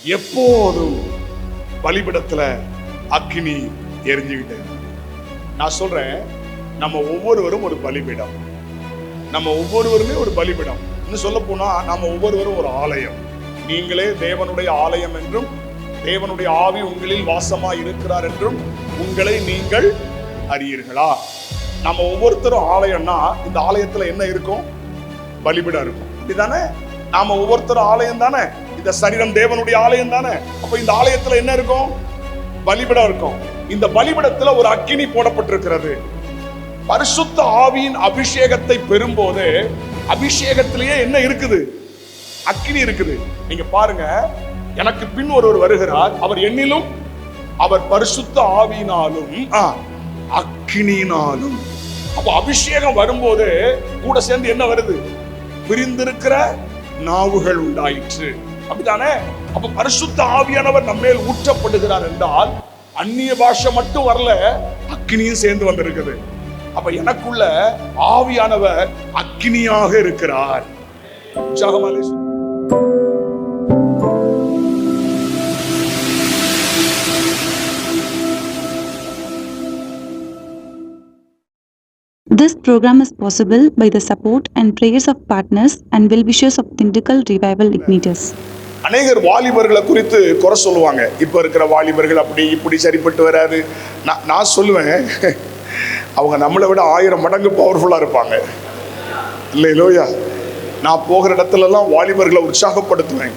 எப்போதும் பலிபீடத்துல அக்கினி எரிஞ்சுக்கிட்டு. நான் சொல்றேன், நம்ம ஒவ்வொருவரும் ஒரு பலிபீடம். நம்ம ஒவ்வொருவருமே ஒரு பலிபீடம். இன்னும் சொல்ல போனா நம்ம ஒவ்வொருவரும் ஒரு ஆலயம். நீங்களே தேவனுடைய ஆலயம் என்றும் தேவனுடைய ஆவி உங்களில் வாசமா இருக்கிறார் என்றும் உங்களை நீங்கள் அறியீர்களா? நம்ம ஒவ்வொருத்தரும் ஆலயம்னா இந்த ஆலயத்துல என்ன இருக்கும்? பலிபீடம் இருக்கும். அப்படிதானே? நாம ஒவ்வொருத்தரும் ஆலயம் தானே. இந்த சரீரம் தேவனுடைய ஆலயம் தானே. அப்ப இந்த ஆலயத்துல என்ன இருக்கும்? பலிபீடம் இருக்கும். இந்த பலிபீடத்துல ஒரு அக்கினி போடப்பட்டிருக்கிறது. பரிசுத்த ஆவியின் அபிஷேகத்தை பெறும்போது அபிஷேகத்திலேயே என்ன இருக்குது? அக்கினி இருக்குது. நீங்க பாருங்க, எனக்கு பின் ஒருவர் வருகிறார், அவர் என்னிலும் அவர் பரிசுத்த ஆவியினாலும் அக்கினியினாலும். அப்ப அபிஷேகம் வரும்போது கூட சேர்ந்து என்ன வருது? பிரிந்திருக்கிற நாவுகள் உண்டாயிற்று. அப்படித்தானே? அப்ப பரிசுத்த ஆவியானவர் நம்ம மேல் ஊற்றப்படுகிறார் என்றால் அந்நிய பாஷை மட்டும் வரல, அக்கினியும் சேர்ந்து வந்திருக்குது. அப்ப எனக்குள்ள ஆவியானவர் அக்கினியாக இருக்கிறார். This program is possible by the support and prayers of partners and well-wishers of Thindikkal Revival Igniters. அநேகர் வாலிபர்களை குறித்து குறை சொல்லுவாங்க. இப்ப இருக்கிற வாலிபர்கள் அப்படி இப்படி சரிப்பட்டு வராது. நான் சொல்லுவேன், அவங்க நம்மளை விட 1000 மடங்கு பவர்ஃபுல்லா இருப்பாங்க. இல்லையா? நான் போகிற இடத்துல எல்லாம் வாலிபர்களை உற்சாகப்படுத்துவேன்.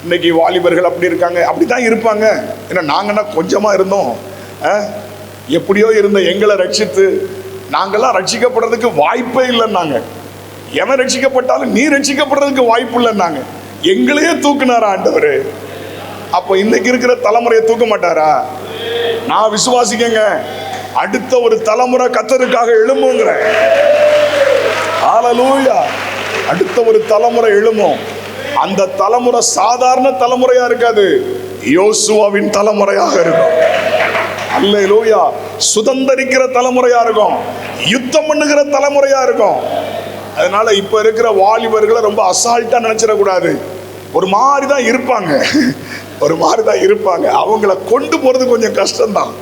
இன்னைக்கு வாலிபர்கள் அப்படி இருக்காங்க, அப்படிதான் இருப்பாங்க. ஏன்னா நாங்கன்னா கொஞ்சமா இருந்தோம், எப்படியோ இருந்த எங்களை ரட்சித்து நாங்கெல்லாம் ரட்சிக்கப்படுறதுக்கு வாய்ப்பே இல்லைன்னாங்க. எவன் ரட்சிக்கப்பட்டாலும் நீ ரட்சிக்கப்படுறதுக்கு வாய்ப்பு இல்லைன்னாங்க. எங்களையே தூக்குனாரா ஆண்டவர்? அப்போ இன்னைக்கு இருக்கிற தலைமுறையை தூக்க மாட்டாரா? நான் விசுவாசிக்கங்க, அடுத்த ஒரு தலைமுறை கர்த்தருக்காக எழும்புங்கிறேன். ஹல்லேலூயா! அடுத்த ஒரு தலைமுறை எழும்பும். அந்த தலைமுறை சாதாரண தலைமுறையா இருக்காது, யோசுவாவின் தலைமுறையாக இருக்கும். அல்லேலூயா! சுதந்தரிக்கிற தலைமுறையா இருக்கும், யுத்தம் பண்ணுகிற தலைமுறையா இருக்கும். அதனால இப்ப இருக்கிற வாலிபர்களை ரொம்ப அசால்ட்டா நினைச்சிடக்கூடாது. ஒரு மாதிரி தான் இருப்பாங்க, ஒரு மாதிரி தான் இருப்பாங்க. அவங்கள கொண்டு போறது கொஞ்சம் கஷ்டம்தான்.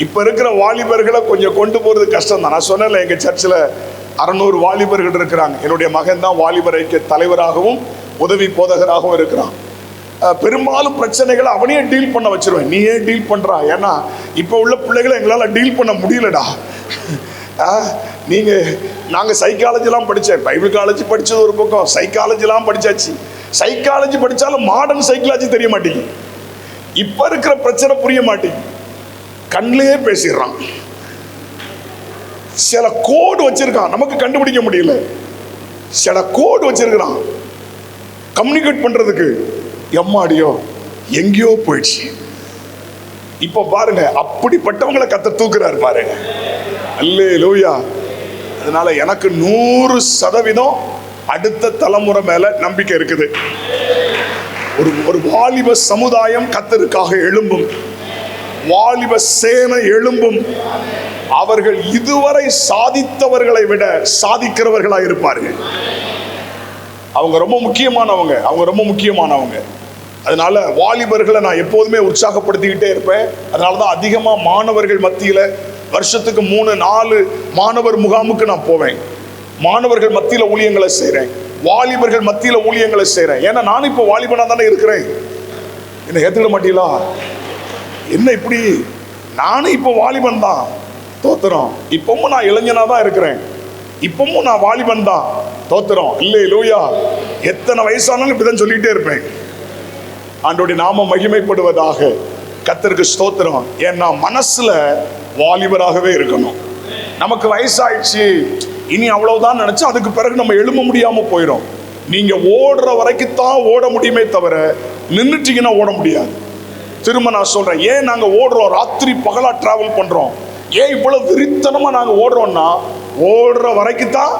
இப்ப இருக்கிற வாலிபர்களை கொஞ்சம் கொண்டு போறது கஷ்டம் தான். நான் சொன்னேன்ல, எங்க சர்ச்சில் 600 வாலிபர்கள் இருக்கிறாங்க. என்னுடைய மகன் தான் வாலிபர் ஐக்கிய தலைவராகவும் உதவி போதகராகவும் இருக்கிறான். பெரும்பாலும் பிரச்சனைகளை அவனையே டீல் பண்ண வச்சிருவேன். நீயே டீல் பண்றா, ஏன்னா இப்ப உள்ள பிள்ளைகளை எங்களால டீல் பண்ண முடியலடா. நாங்க சைக்காலஜிலாம் படித்தேன், பைபிள் காலேஜ் படிச்சது ஒரு பக்கம், சைக்காலஜிலாம் படிச்சாச்சு. சைக்காலஜி படிச்சாலும் மாடர்ன் சைக்காலஜி தெரிய மாட்டேங்குது. இப்ப இருக்கிற பிரச்சனை புரிய மாட்டேங்குது. கண்ணிலேயே பேசிடுறான். சில கோடு வச்சிருக்கான், நமக்கு கண்டுபிடிக்க முடியல. சில கோடு வச்சிருக்கிறான் கம்யூனிகேட் பண்றதுக்கு. எம்மாடியோ எங்கேயோ போயிடுச்சு. இப்ப பாருங்க, அப்படிப்பட்டவங்களை கர்த்தர் தூக்குறாரு பாருங்க. அல்லேலூயா! அதனால எனக்கு 100% அடுத்த தலைமுறை மேல நம்பிக்கை இருக்குது. ஒரு வாலிப சமுதாயம் கர்த்தருக்காக எழும்பும், வாலிப சேனை எழும்பும். அவர்கள் இதுவரை சாதித்தவர்களை விட சாதிக்கிறவர்களா இருப்பார்கள். அவங்க ரொம்ப முக்கியமானவங்க, அவங்க ரொம்ப முக்கியமானவங்க. அதனால வாலிபர்களை நான் எப்போதுமே உற்சாகப்படுத்திக்கிட்டே இருப்பேன். அதனாலதான் அதிகமா மாணவர்கள் மத்தியில வருஷத்துக்கு 3-4 மாணவர் முகாமுக்கு நான் போவேன். மாணவர்கள் மத்தியில ஊழியங்களை செய்றேன், வாலிபர்கள் மத்தியில ஊழியங்களை செய்றேன். ஏன்னா நானும் இப்போ வாலிபனா தானே இருக்கிறேன். என்ன ஏத்துக்கிட மாட்டீங்களா? என்ன இப்படி? நானும் இப்போ வாலிபன் தான். தோத்திரம். இப்பவும் நான் இளைஞனா தான் இருக்கிறேன், இப்பவும் நான் வாலிபன் தான். தோத்திரம். இல்லையா? எத்தனை வயசானாலும் இப்படிதான் சொல்லிட்டே இருப்பேன். ஆண்டவருடைய நாமம் மகிமைப்படுவதாக. கர்த்தருக்கு ஸ்தோத்திரம். ஏன்னா மனசுல வாலிபராகவே இருக்கணும். நமக்கு வயசாயிடுச்சு, இனி அவ்வளவுதான் நினைச்சு அதுக்கு பிறகு நம்ம எழும்ப முடியாம போயிடும். நீங்க ஓடுற வரைக்கும் தான் ஓட முடியுமே தவிர நின்றுட்டீங்கன்னா ஓட முடியாது. திரும்ப நான் சொல்றேன், ஏன் நாங்க ஓடுறோம், ராத்திரி பகலா டிராவல் பண்றோம், ஏன் இவ்வளவு விரித்தனமா நாங்க ஓடுறோம்னா ஓடுற வரைக்கும் தான்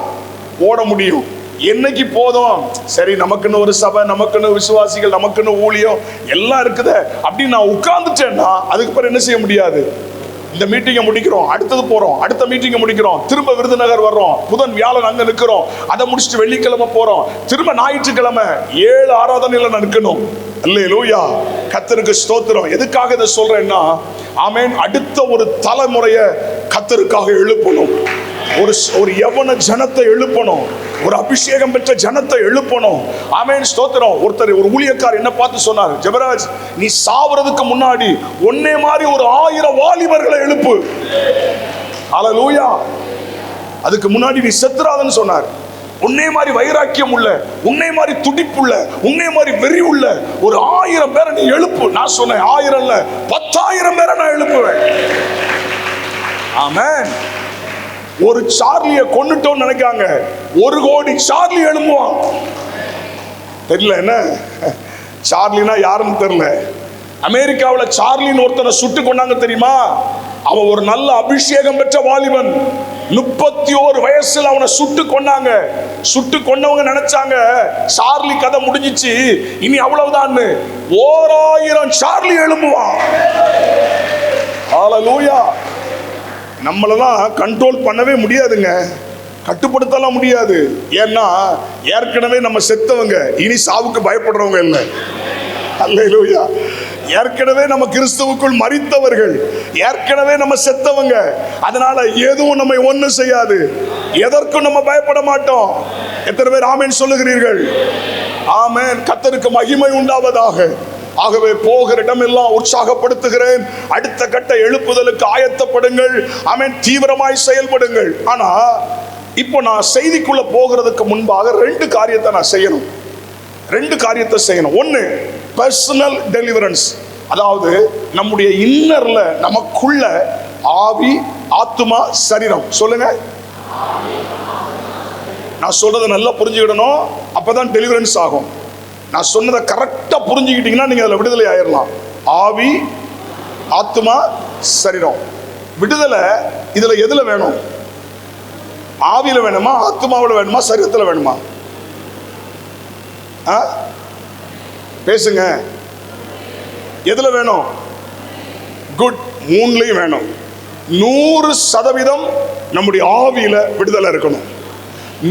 ஓட முடியும். என்னைக்கு போதும் சரி, நமக்குன்னு ஒரு சபை, நமக்குன்னு விசுவாசிகள், நமக்குன்னு ஊழியம் எல்லாம் இருக்குது அப்படின்னு நான் உட்கார்ந்துட்டேன்னா அதுக்கு பிறகு என்ன செய்ய முடியாது? இந்த மீட்டிங்கை முடிக்கிறோம், அடுத்தது போறோம், அடுத்த மீட்டிங்கை முடிக்கிறோம், திரும்ப விருதுநகர் வர்றோம், புதன் வியாழன் அங்க நிற்கிறோம், அதை முடிச்சுட்டு வெள்ளிக்கிழமை போறோம், திரும்ப ஞாயிற்றுக்கிழமை 7 ஆராதனையில நிற்கணும். அல்லேலூயா, கர்த்தருக்கு ஸ்தோத்திரம். எதுக்காக இதை சொல்றேன்னா, ஆமென், அடுத்த ஒரு தலைமுறையை கர்த்தருக்காக எழுப்பணும். ஒரு யவன ஜனத்தை எழுப்பணும், ஒரு அபிஷேகம் பெற்ற ஜனத்தை எழுப்பணும். ஆமென், ஸ்தோத்திரம். ஒரு ஊழியக்காரர் என்ன பார்த்து சொன்னார், ஜெபராஜ், நீ சாவறதுக்கு முன்னாடி ஒன்னே மாதிரி ஒரு 1000 வாலிபர்களை எழுப்பு. அல்லேலூயா. அதுக்கு முன்னாடி நீ செத்துறாதன்னு சொன்னார். உன்னை மாதிரி வைராக்கியம் உள்ள, உன்னை மாதிரி துடிப்புள்ள, உன்னை மாதிரி வெறி உள்ள ஒரு 1000 பேரை நீ எழுப்பு. நான் சொன்னேன் 1000 இல்ல, 10,000 பேரை நான் எழுப்புவேன். ஆமென். ஒரு சார்லியை கொன்னுட்டோம்னு நினைக்காங்க, 1 கோடி சார்லி எழும்புவான். தெரியல என்ன சார்லினா யாருன்னு தெரியல. அமெரிக்காவில் சார்லின்னு ஒருத்தனை சுட்டு கொண்டாங்க தெரியுமா? அவன் ஒரு நல்ல அபிஷேகம் பெற்ற வாலிபன். 31 வயசுல அவனை சுட்டு கொண்டாங்க. சுட்டு கொண்டவங்க நினைச்சாங்க சார்லி கதை முடிஞ்சிச்சு, இனி அவ்வளவுதான். 1000 சார்லி எழும்புவான். ஹல்லேலூயா. நம்மளெல்லாம் கண்ட்ரோல் பண்ணவே முடியாதுங்க, கட்டுப்படுத்தலாம் முடியாது. ஏன்னா ஏற்கனவே நம்ம செத்தவங்க, இனி சாவுக்கு பயப்படுறவங்க இல்லை. அல்லேலூயா. ஏற்கனவே நம்ம கிறிஸ்துவுக்குள் மரித்தவர்கள், ஏற்கனவே நம்ம செத்தவங்க. அதனால எதுவும் நம்ம ஒன்றும் செய்யாது, எதற்கும் நம்ம பயப்பட மாட்டோம். எத்தனை பேர் ஆமென் சொல்லுகிறீர்கள்? ஆமென். கர்த்தருக்கு மகிமை உண்டாவதாக. ஆகவே போகிற இடமெல்லாம் உற்சாகப்படுத்துகிறேன். அடுத்த கட்ட எழுப்புதலுக்கு ஆயத்தப்படுங்கள். ஆமென். தீவிரமாய் செயல்படுங்கள். ஆனா இப்போ நான் செய்திக்குள்ள போகிறதுக்கு முன்பாக 2 காரியத்தை நான் செய்யணும். 2 காரியத்தை செய்யணும். ஒன்று, பர்சனல் டெலிவரன்ஸ். அதாவது நம்முடைய இன்னர்ல, நமக்குள்ள ஆவி, ஆத்துமா, சரீரம். சொல்லுங்க. நான் சொல்றதை நல்லா புரிஞ்சுக்கிடணும், அப்பதான் டெலிவரன்ஸ் ஆகும். நான் சொன்னதை கரெக்டா புரிஞ்சுக்கிட்டீங்கன்னா நீங்க அதில் விடுதலை ஆயிடலாம். ஆவி, ஆத்துமா, சரீரம். விடுதலை இதுல எதுல வேணும்? ஆவியில வேணுமா, ஆத்துமாவில் வேணுமா, சரீரத்தில் வேணுமா? பேசுங்க. எதுல வேணும்? குட், 3லையும் வேணும். 100% நம்முடைய ஆவியில விடுதலை இருக்கணும்,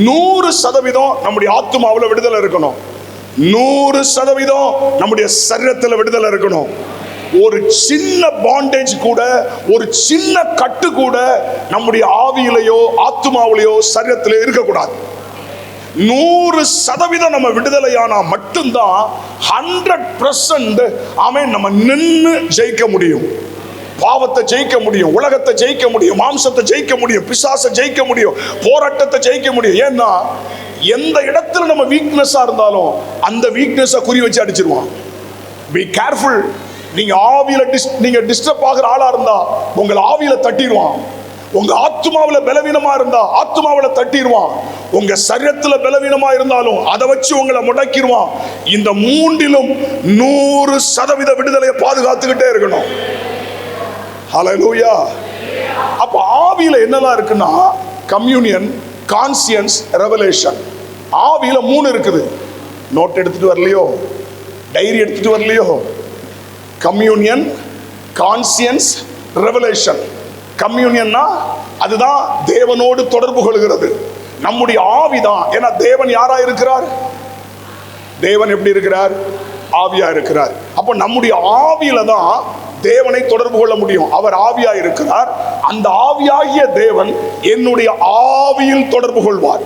100% நம்முடைய ஆத்துமாவில் விடுதலை இருக்கணும், 100% நம்முடைய சரீரத்தில் விடுதலை இருக்கணும். ஒரு சின்ன பாண்டேஜ் கூட, ஒரு சின்ன கட்டு கூட நம்முடைய ஆவியிலையோ ஆத்துமாவிலையோ சரீரத்திலே இருக்கக்கூடாது. 100% நம்ம விடுதலையானா மட்டும்தான் 100% ஆமென் நம்ம நின்று ஜெயிக்க முடியும். பாவத்தை ஜெயிக்க முடியும், உலகத்தை ஜெயிக்க முடியும், மாம்சத்தை ஜெயிக்க முடியும், பிசாசை ஜெயிக்க முடியும், போராட்டத்தை ஜெயிக்க முடியும். ஏன்னா எந்த இடத்துல நம்ம வீக்னஸா இருந்தாலும் அந்த வீக்னஸை குறி வச்சு அடிச்சிருவான். Be careful. நீங்க ஆவியில நீங்க டிஸ்டர்ப் ஆகிற ஆளா இருந்தா உங்களை ஆவியில தட்டிடுவான். உங்க ஆத்துமாவில பலவீனமா இருந்தா ஆத்துமாவில தட்டிடுவான். உங்க சரீரத்துல பலவீனமா இருந்தாலும் அதை வச்சு உங்களை முடக்கிடுவான். இந்த 3லும் 100% விடுதலையை பாதுகாத்துக்கிட்டே இருக்கணும். ஹல்லேலூயா. அப்ப ஆவியில என்னெல்லாம் இருக்குன்னா, கம்யூனியன், கான்சியன்ஸ், ரெவலேஷன். ஆவியில 3 இருக்குது. நோட் எடுத்துட்டு வரலையோ, டைரி எடுத்துட்டு வரலையோ? Communion, conscious, revelation. கம்யூனியன்னா அதுதான் தேவனோடு தொடர்பு கொள்கிறது. நம்முடைய ஆவிதான். ஏன்னா தேவன் யாரா இருக்கிறார்? தேவன் எப்படி இருக்கிறார்? ஆவியா இருக்கிறார். அப்ப நம்முடைய ஆவியில தான் தேவனை தொடர்பு கொள்ள முடியும். அவர் ஆவியா இருக்கிறார். அந்த ஆவியாகிய தேவன் என்னுடைய ஆவியில் தொடர்பு கொள்வார்.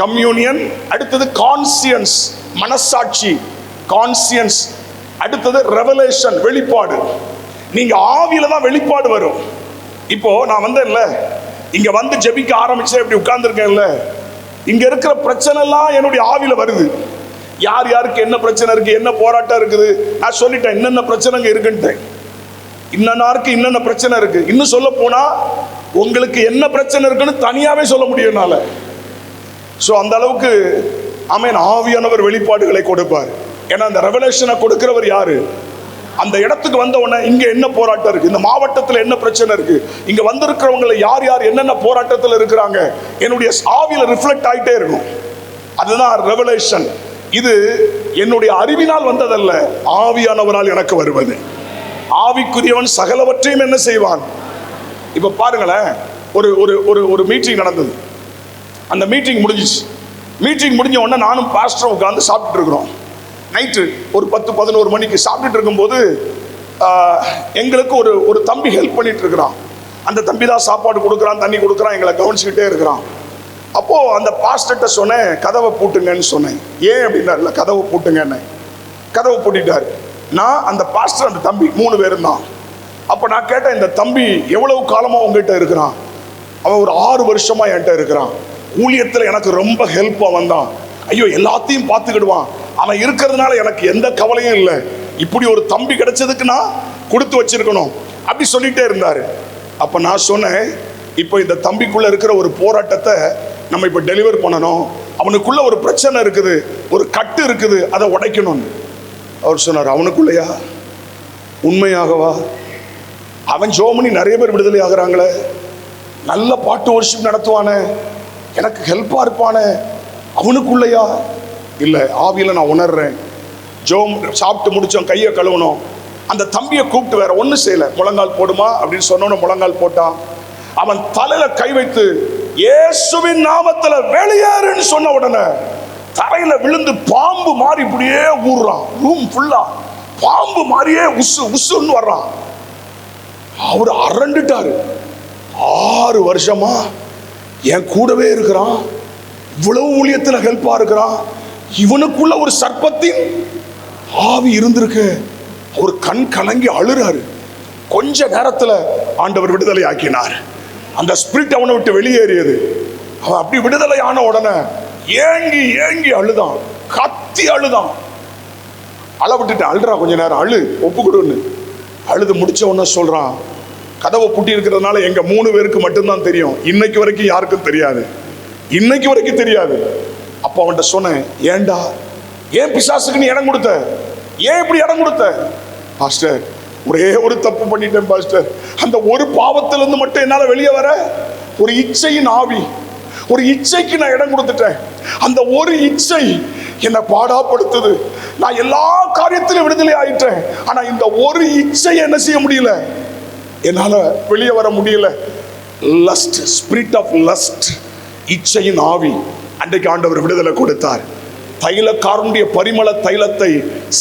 கம்யூனியன். அடுத்தது கான்சியன்ஸ், மனசாட்சி, கான்சியன்ஸ். அடுத்தது ரெவலேஷன், வெளிப்பாடு. நீங்க ஆவியில தான் வெளிப்பாடு வரும். இப்போ நான் வந்தேன்ல, இங்க வந்து ஜெபிக்க ஆரம்பிச்சேன், இப்படி உட்கார்ந்துருக்கேன்ல, இங்க இருக்கிற பிரச்சனை எல்லாம் என்னுடைய ஆவியில வருது. யார் யாருக்கு என்ன பிரச்சனை இருக்கு, என்ன போராட்டம் இருக்குது, நான் சொல்லிட்டேன் என்னென்ன பிரச்சனைங்க இருக்குன்ட்டு. இன்னன்னாருக்கு இன்னென்ன பிரச்சனை இருக்கு. இன்னும் சொல்ல போனா உங்களுக்கு என்ன பிரச்சனை இருக்குன்னு தனியாவே சொல்ல முடியும் என்னால. சோ அந்த அளவுக்கு ஆமென் ஆவியானவர் வெளிப்பாடுகளை கொடுப்பார். ஏன்னா அந்த ரெவலேஷனை கொடுக்கிறவர் யாரு? அந்த இடத்துக்கு வந்த உடனே இங்க என்ன போராட்டம் இருக்கு, இந்த மாவட்டத்தில் என்ன பிரச்சனை இருக்கு, இங்க வந்திருக்கிறவங்களை யார் யார் என்னென்ன போராட்டத்தில் இருக்கிறாங்க, என்னுடைய ஆவியில ரிஃப்ளெக்ட் ஆகிட்டே இருக்கும். அதுதான் ரெவலேஷன். இது என்னுடைய அறிவினால் வந்ததல்ல, ஆவியானவரால் எனக்கு வருவது. ஆவிக்குரியவன் சகலவற்றையும் என்ன செய்வான்? இப்போ பாருங்களேன், ஒரு ஒரு ஒரு ஒரு மீட்டிங் நடந்தது. அந்த மீட்டிங் முடிஞ்சிச்சு. மீட்டிங் முடிஞ்ச உடனே நானும் பாஸ்டரும் உட்காந்து சாப்பிட்டுட்டு இருக்கிறோம். நைட்டு ஒரு 10-11 மணிக்கு சாப்பிட்டுட்டு இருக்கும்போது எங்களுக்கு ஒரு ஒரு தம்பி ஹெல்ப் பண்ணிட்டு இருக்கிறான். அந்த தம்பி தான் சாப்பாடு கொடுக்குறான், தண்ணி கொடுக்குறான், எங்களை கவனிச்சுக்கிட்டே இருக்கிறான். அப்போது அந்த பாஸ்டர்கிட்ட சொன்னேன், கதவை பூட்டுங்கன்னு சொன்னேன். ஏன் அப்படின்னா, இல்லை கதவை பூட்டுங்கன்னு. கதவை பூட்டிட்டார். நான், அந்த பாஸ்டர், அந்த தம்பி 3 பேரும் தான். அப்போ நான் கேட்டேன், இந்த தம்பி எவ்வளவு காலமாக உங்ககிட்ட இருக்கிறான்? அவன் ஒரு 6 வருஷமா என்கிட்ட இருக்கிறான். ஊழியத்தில் எனக்கு ரொம்ப ஹெல்ப்பாக வந்தான். ஐயோ, எல்லாத்தையும் பார்த்துக்கிடுவான். அவன் இருக்கிறதுனால எனக்கு எந்த கவலையும் இல்லை. இப்படி ஒரு தம்பி கிடைச்சதுக்கு நான் கொடுத்து வச்சிருக்கணும் அப்படி சொல்லிட்டே இருந்தார். அப்போ நான் சொன்னேன், இப்போ இந்த தம்பிக்குள்ளே இருக்கிற ஒரு போராட்டத்தை நம்ம இப்போ டெலிவர் பண்ணணும். அவனுக்குள்ள ஒரு பிரச்சனை இருக்குது, ஒரு கட்டு இருக்குது, அதை உடைக்கணும்னு. அவர் சொன்னார், அவனுக்குள்ளையா? உண்மையாகவா? அவன் ஜோமனி நிறைய பேர் விடுதலை ஆகிறாங்களே, நல்ல பாட்டு வர்ஷிப் நடத்துவானே, எனக்கு ஹெல்ப்பாக இருப்பானே, அவனுக்குள்ளையா? இல்லை, ஆவியில் நான் உணர்றேன். சாப்பிட்டு முடித்தோம், கையை கழுவணும். அந்த தம்பியை கூப்பிட்டு வேற ஒன்றும் செய்யலை. முழங்கால் போடுமா அப்படின்னு சொன்னோன்னு முழங்கால் போட்டான். அவன் தலையில கை வைத்து இயேசுவின் நாமத்தில் வெளியேறுன்னு சொன்ன உடனே தரையில விழுந்து பாம்பு மாறி இப்படியே ஊறுறான். ரூம் ஃபுல்லா பாம்பு மாறியே உசு உசுன்னு வர்றான். அவர் அரண்டுட்டாரு. 6 வருஷமா என் கூடவே இருக்கிறான், இவ்வளவு ஊழியத்தில் ஹெல்ப்பா இருக்கிறான், இவனுக்குள்ள ஒரு சர்ப்பத்தின் ஆவி இருந்திருக்கு. அவர் கண் கலங்கி அழுறாரு. கொஞ்ச நேரத்தில் ஆண்டவர் விடுதலை ஆக்கினார். அந்த ஸ்பிரிட் அவனை விட்டு வெளியேறியது. அவன் அப்படி விடுதலை ஆன உடனே ஏங்கி ஏங்கி அழுதான், கத்தி அழுதான். அழ விட்டுட்டு, அழுறா கொஞ்ச நேரம், அழு, ஒப்பு கொடுன்னு. அழுது முடிச்ச உடனே சொல்றான், கதவை பூட்டி இருக்கிறதுனால எங்க 3 பேருக்கு மட்டும்தான் தெரியும், இன்னைக்கு வரைக்கும் யாருக்கும் தெரியாது, இன்னைக்கு வரைக்கும் தெரியாது. அப்போ அவன்கிட்ட சொன்னேன், ஏண்டா, ஏன் பிசாசுக்கு நீ இடம் கொடுத்த? ஏன் இப்படி இடம் கொடுத்த? பாஸ்டர், ஒரே ஒரு தப்பு பண்ணிட்டேன் பாஸ்டர். அந்த ஒரு பாவத்திலிருந்து மட்டும் என்னால வெளியே வர ஒரு இச்சையின் ஆவி, ஒரு இச்சைக்கு நான் இடம் கொடுத்துட்டேன். அந்த ஒரு இச்சை என்னை பாடாப்படுத்துது. நான் எல்லா காரியத்திலும் விடுதலை ஆயிட்டேன். ஆனா இந்த ஒரு இச்சை என்ன செய்ய முடியல, என்னால வெளியே வர முடியல. லஸ்ட், ஸ்பிரிட் ஆஃப் லஸ்ட், இச்சையின் ஆவி. அன்றைக்கு ஆண்டவர் விடுதலை கொடுத்தார். தைலக்காரனுடைய பரிமள தைலத்தை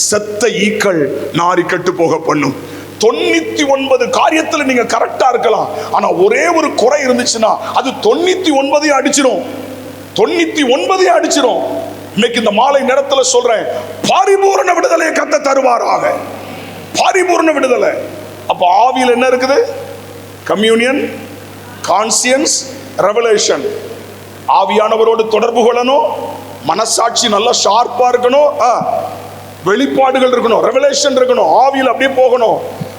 செத்த ஈக்கள் நாரி கட்டு போக பண்ணும். 99 காரியத்தில் நீங்க கரெக்டா இருக்கலாம், ஆனா ஒரே ஒரு குறை இருந்துச்சுன்னா அது 99 அடிச்சிடும், 99 அடிச்சிடும். இன்னைக்கு இந்த மாலை நேரத்துல சொல்றேன், பரிபூரண விடுதலையை கத்த தருவாராக, பரிபூரண விடுதலை. அப்ப ஆவியில் என்ன இருக்குது? Communion, conscious, revelation. ஆவியானவரோடு தொடர்பு கொள்ளணும், மனசாட்சி நல்லா ஷார்ப்பா இருக்கணும், வெளிப்பாடுகள் இருக்கணும், ரெவலேஷன் இருக்கணும், ஆவியில் அப்படியே போகணும்.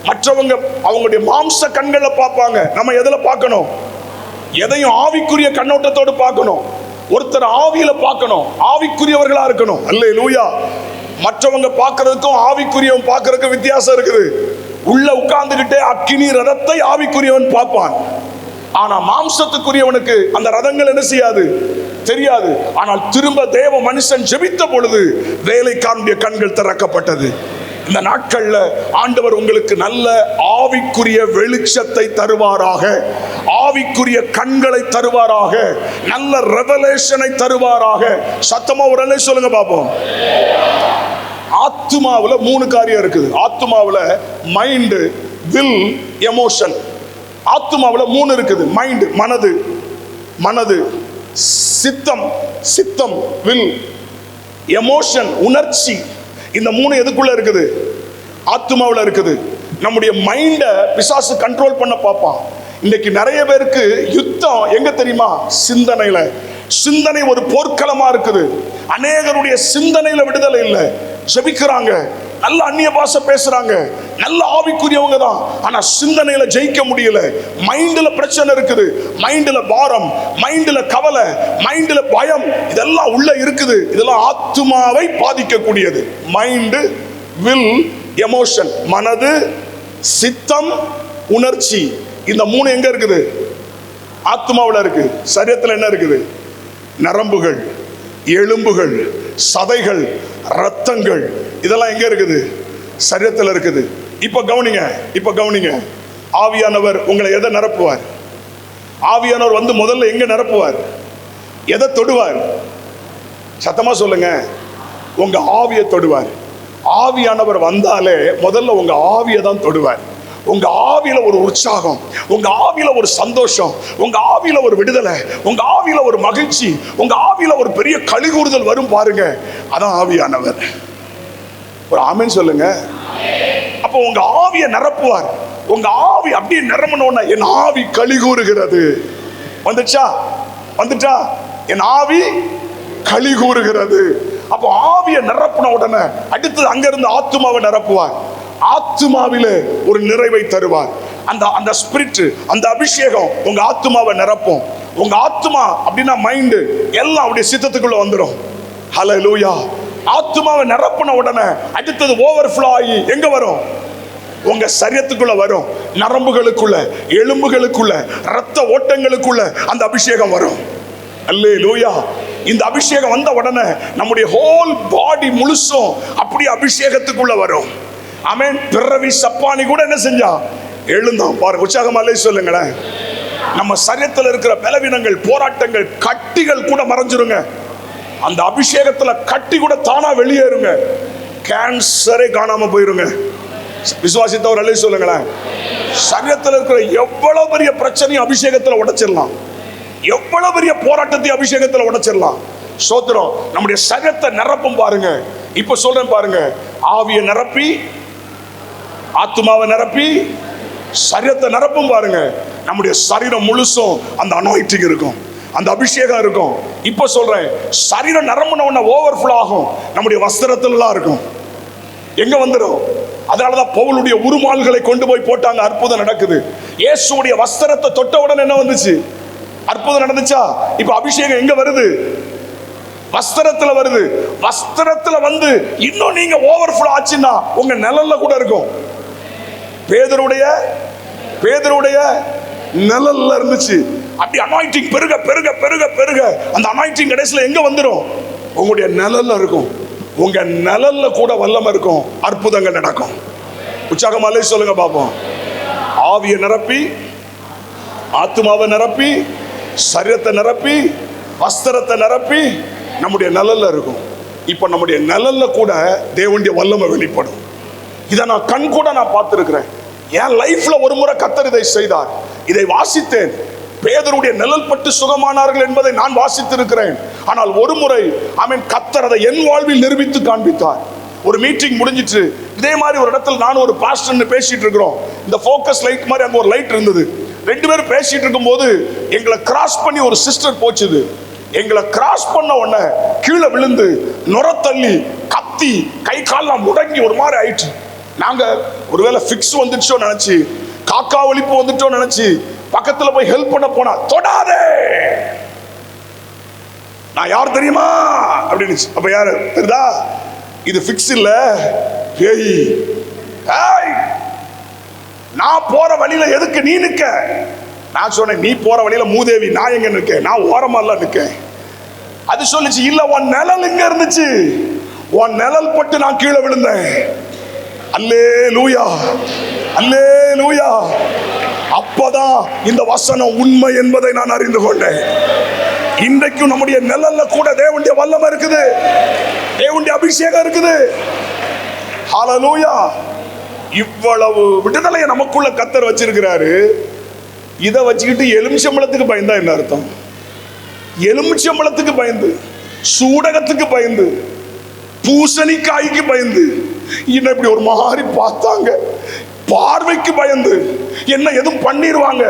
மற்றவங்க அவங்களுடைய மாம்ச கண்களை பார்ப்பாங்க, நம்ம எதுல பார்க்கணும்? எதையும் ஆவிக்குரிய கண்ணோட்டத்தோடு பார்க்கணும். ஒருத்தர் ஆவியில பார்க்கணும், ஆவிக்குரியவர்களா இருக்கணும். அல்லேலூயா. மற்றவங்க பார்க்கறதுக்கும் ஆவிக்குரியவன் பார்க்கறதுக்கும் வித்தியாசம் இருக்குது. உள்ள உட்கார்ந்துகிட்டே அக்கினி ரதத்தை ஆவிக்குரியவன் பார்ப்பான். ஆனா மாம்சத்துக்குரியவனுக்கு அந்த ரதங்கள் என்ன செய்யாது, தெரியாது. ஆனால் திரும்ப தேவ மனுஷன் ஜெபித்த பொழுது வேலைக்காரனுடைய கண்கள் திறக்கப்பட்டது. இந்த நாட்கள்ல ஆண்டவர் உங்களுக்கு நல்ல ஆவிக்குரிய வெளிச்சத்தை தருவாராக, ஆவிக்குரிய கண்களை தருவாராக, நல்ல ரெவலேஷனை தருவாராக. சத்தமா உடனே சொல்லுங்க பாப்போம். ஆத்துமாவுல 3 காரியம் இருக்குது. ஆத்துமாவுல மைண்ட், வில், எமோஷன். ஆத்துமாவுல 3 இருக்குது. மைண்ட், மனது, சித்தம், வில், எமோஷன், உணர்ச்சி. இந்த 3 எதுக்குள்ள இருக்குது? ஆத்துமாவுல இருக்குது. நம்முடைய மைண்ட பிசாசு கண்ட்ரோல் பண்ண பார்ப்பான். இன்னைக்கு நிறைய பேருக்கு யுத்தம் எங்க தெரியுமா? சிந்தனையில. சிந்தனை ஒரு போர்க்களமா இருக்குது. அநேகருடைய சிந்தனையில விடுதலை இல்லை. ஜெபிக்கிறாங்க, நல்ல அந்நிய பாஷை பேசுறாங்க, நல்ல ஆவிக்குரியவங்க தான், ஆனா சிந்தனையில ஜெயிக்க முடியல. மைண்ட்ல பிரச்சனை இருக்குது, மைண்ட்ல பாரம், மைண்ட்ல கவலை, மைண்ட்ல பயம், இதெல்லாம் உள்ள இருக்குது. இதெல்லாம் ஆத்துமாவை பாதிக்கக்கூடியது. Mind, will, emotion. மனது, சித்தம், உணர்ச்சி. இந்த 3 எங்க இருக்குது? ஆத்துமாவுல இருக்கு. சரீரத்தில் என்ன இருக்குது? நரம்புகள், எலும்புகள், சதைகள், இரத்தங்கள், இதெல்லாம் எங்க இருக்குது? சரீரத்தில் இருக்குது. இப்ப கவனிங்க. ஆவியானவர் உங்களை எதை நிரப்புவார்? ஆவியானவர் வந்து முதல்ல எங்க நிரப்புவார்? எதை தொடுவார்? சத்தமா சொல்லுங்க. உங்க ஆவியை தொடுவார். ஆவியானவர் வந்தாலே முதல்ல உங்க ஆவியை தான் தொடுவார். உங்க ஆவியில ஒரு உற்சாகம், உங்க ஆவியில ஒரு சந்தோஷம், உங்க ஆவியில ஒரு விடுதலை, உங்க ஆவியில ஒரு மகிழ்ச்சி, உங்க ஆவியில ஒரு பெரிய களிகூறுதல் வரும் பாருங்க. அதான் ஆவியானவர். ஒரு ஆமென் சொல்லுங்க. அப்போ உங்க ஆவியை நிரப்புவார். உங்க ஆவி அப்படியே நிரம்பணும்னா என் ஆவி களிகூறுகிறது. வந்துச்சா? வந்துட்டா? என் ஆவி களிகூறுகிறது. அப்போ ஆவியை நிரப்பின உடனே அடுத்தது அங்கிருந்து ஆத்துமாவை நிரப்புவார். ஆத்துமாவிலே ஒரு நிறைவை தருவார். அந்த அந்த ஸ்பிரிட், அந்த அபிஷேகம் உங்க ஆத்துமாவை நிரப்பும். உங்க ஆத்துமா அப்படின்னா மைண்டு எல்லாம் அப்படியே சித்தத்துக்குள்ள வந்துடும். ஹல்லேலூயா. ஆத்துமாவை நிரப்பின உடனே அடுத்தது ஓவர்ஃப்ளோ ஆகி எங்க வரும்? உங்க சரீரத்துக்குள்ள வரும். நரம்புகளுக்குள்ள, எலும்புகளுக்குள்ள, இரத்த ஓட்டங்களுக்குள்ள அந்த அபிஷேகம் வரும். அல்லேலூயா. இந்த அபிஷேகம் வந்த உடனே நம்முடைய ஹோல் பாடி முழுசும் அப்படியே அபிஷேகத்துக்குள்ள வரும். ஆமென். பிறவி சப்பானி கூட என்ன செஞ்சா? எழுந்தான் பாருங்க. உற்சாகமா சொல்லுங்களேன். நம்ம சரீரத்தில் இருக்கிற பலவீனங்கள், போராட்டங்கள், கட்டிகள் கூட மறைஞ்சிருங்க. அந்த அபிஷேகத்துல கட்டி கூட தானா வெளியேறுங்க. கேன்சரே காணாம போயிருங்க. விசுவாசித்தவர் சொல்லுங்களேன். சரீரத்தில் இருக்கிற எவ்வளவு பெரிய பிரச்சனையும் அபிஷேகத்துல உடைச்சிடலாம். எவ்வளவு பெரிய போராட்டத்தை அபிஷேகத்துல உடைச்சிடலாம். சோத்திரம். நம்முடைய சரீரத்தை நிரப்பும் பாருங்க. இப்ப சொல்றேன் பாருங்க. ஆவியை நிரப்பி, ஆத்துமாவை நிரப்பி, சரீரத்தை நிரப்பும் பாருங்க. நம்முடைய சரீரம் முழுசும் அந்த அனாயிண்டிங் இருக்கும், அந்த அபிஷேகம் இருக்கும். இப்ப சொல்றேன், சரீரம் நிரம்பின ஓவர்ஃப்ளோ ஆகும். நம்முடைய வஸ்திரத்திலாம் இருக்கும். எங்க வந்துடும்? அதனாலதான் பவுலுடைய உருமால்களை கொண்டு போய் போட்டாங்க. அற்புதம் நடக்குது. இயேசுடைய வஸ்திரத்தை தொட்ட உடனே என்ன வந்துச்சு? அற்புதம் நடந்துச்சா? இப்ப அபிஷேகம் எங்க வருது? வஸ்திரத்துல வருது. வஸ்திரத்துல வந்து இன்னும் நீங்க ஓவர்ஃப்ளோ ஆச்சுன்னா உங்க நிழல்ல கூட இருக்கும். பேதுருடைய நிழல்ல இருந்துச்சு. அப்படி அனாயிண்டிங் பெருக பெருக பெருக பெருக அந்த அனாயிண்டிங் கடைசில எங்க வந்துடும்? உங்களுடைய நிழல்ல இருக்கும். உங்க நிழல்ல கூட வல்லமை இருக்கும். அற்புதங்கள் நடக்கும். உற்சாகமாலே சொல்லுங்க பாப்போம். ஆவியை நிரப்பி, ஆத்துமாவை நிரப்பி, சரீரத்தை நிரப்பி, வஸ்திரத்தை நிரப்பி நம்முடைய நிழல்ல இருக்கும். இப்ப நம்முடைய நிழல்ல கூட தேவனுடைய வல்லமை வெளிப்படும். இதை நான் கண் கூட நான் பார்த்திருக்கிறேன். என் லைஃப்ல ஒரு முறை கர்த்தர் இதை செய்தார். இதை வாசித்தேன். பேதுருடைய நிழல் பட்டு சுகமானார்கள் என்பதை நான் வாசித்திருக்கிறேன். ஆனால் ஒரு முறை கர்த்தர் அதை என் வாழ்வில் நிரூபித்து காண்பித்தார். ஒரு மீட்டிங் முடிஞ்சிட்டு இதே மாதிரி ஒரு இடத்துல நான் ஒரு பாஸ்டர் பேசிட்டு இருக்கிறோம். இந்த ஃபோக்கஸ் லைட் மாதிரி அங்க ஒரு லைட் இருந்தது. ரெண்டு பேரும் பேசிட்டு இருக்கும் போது எங்களை கிராஸ் பண்ணி ஒரு சிஸ்டர் போச்சுது. எங்களை கிராஸ் பண்ண உடனே கீழே விழுந்து நுர தள்ளி கத்தி கை கால்லாம் முடங்கி ஒரு மாதிரி ஆயிடுச்சு. நாங்க ஒருவேளை ஃபிக்ஸ் வந்துச்சோ நினைச்சு, காக்கா ஒலிப்பு வந்துட்டோ நினைச்சு பக்கத்துல போய் ஹெல்ப் பண்ண போனா, தொடாதே, நான் யார் தெரியுமா அப்படின்னு. அப்ப யாரு தெரியுதா? இது ஃபிக்ஸ் இல்ல, பேய். நான் போற வழியில எதுக்கு நீ நிக்க? நான் சொன்னேன், நீ போற வழியில மூதேவி, நான் எங்க நிக்க? நான் ஓரமா நிக்கேன். அது சொல்லிச்சு, இல்ல உன் நிழல் இங்க இருந்துச்சு, உன் நிழல் பட்டு நான் கீழே விழுந்தேன். அல்லேலூயா, அல்லேலூயா. அப்பதான் இந்த வசனம் உண்மை என்பதை நான் அறிந்து கொண்டேன். இன்றைக்கும் நம்முடைய நிழல்ல கூட தேவனுடைய வல்லமை இருக்குது, தேவனுடைய அபிஷேகம் இருக்குது. ஹல்லேலூயா. இவ்வளவு விடுதலையை நமக்குள்ள கர்த்தர் வச்சிருக்கிறாரு. இதை வச்சுக்கிட்டு எலுமிச்சம்பழத்துக்கு பயந்தா என்ன அர்த்தம்? எலுமிச்சம்பழத்துக்கு பயந்து, சூடகத்துக்கு பயந்து, பூசணிக்காய்க்கு பயந்து, என்ன இப்படி ஒரு மாதிரி பார்த்தாங்க, பார்வைக்கு பயந்து என்ன எதுவும் பண்ணிடுவாங்க,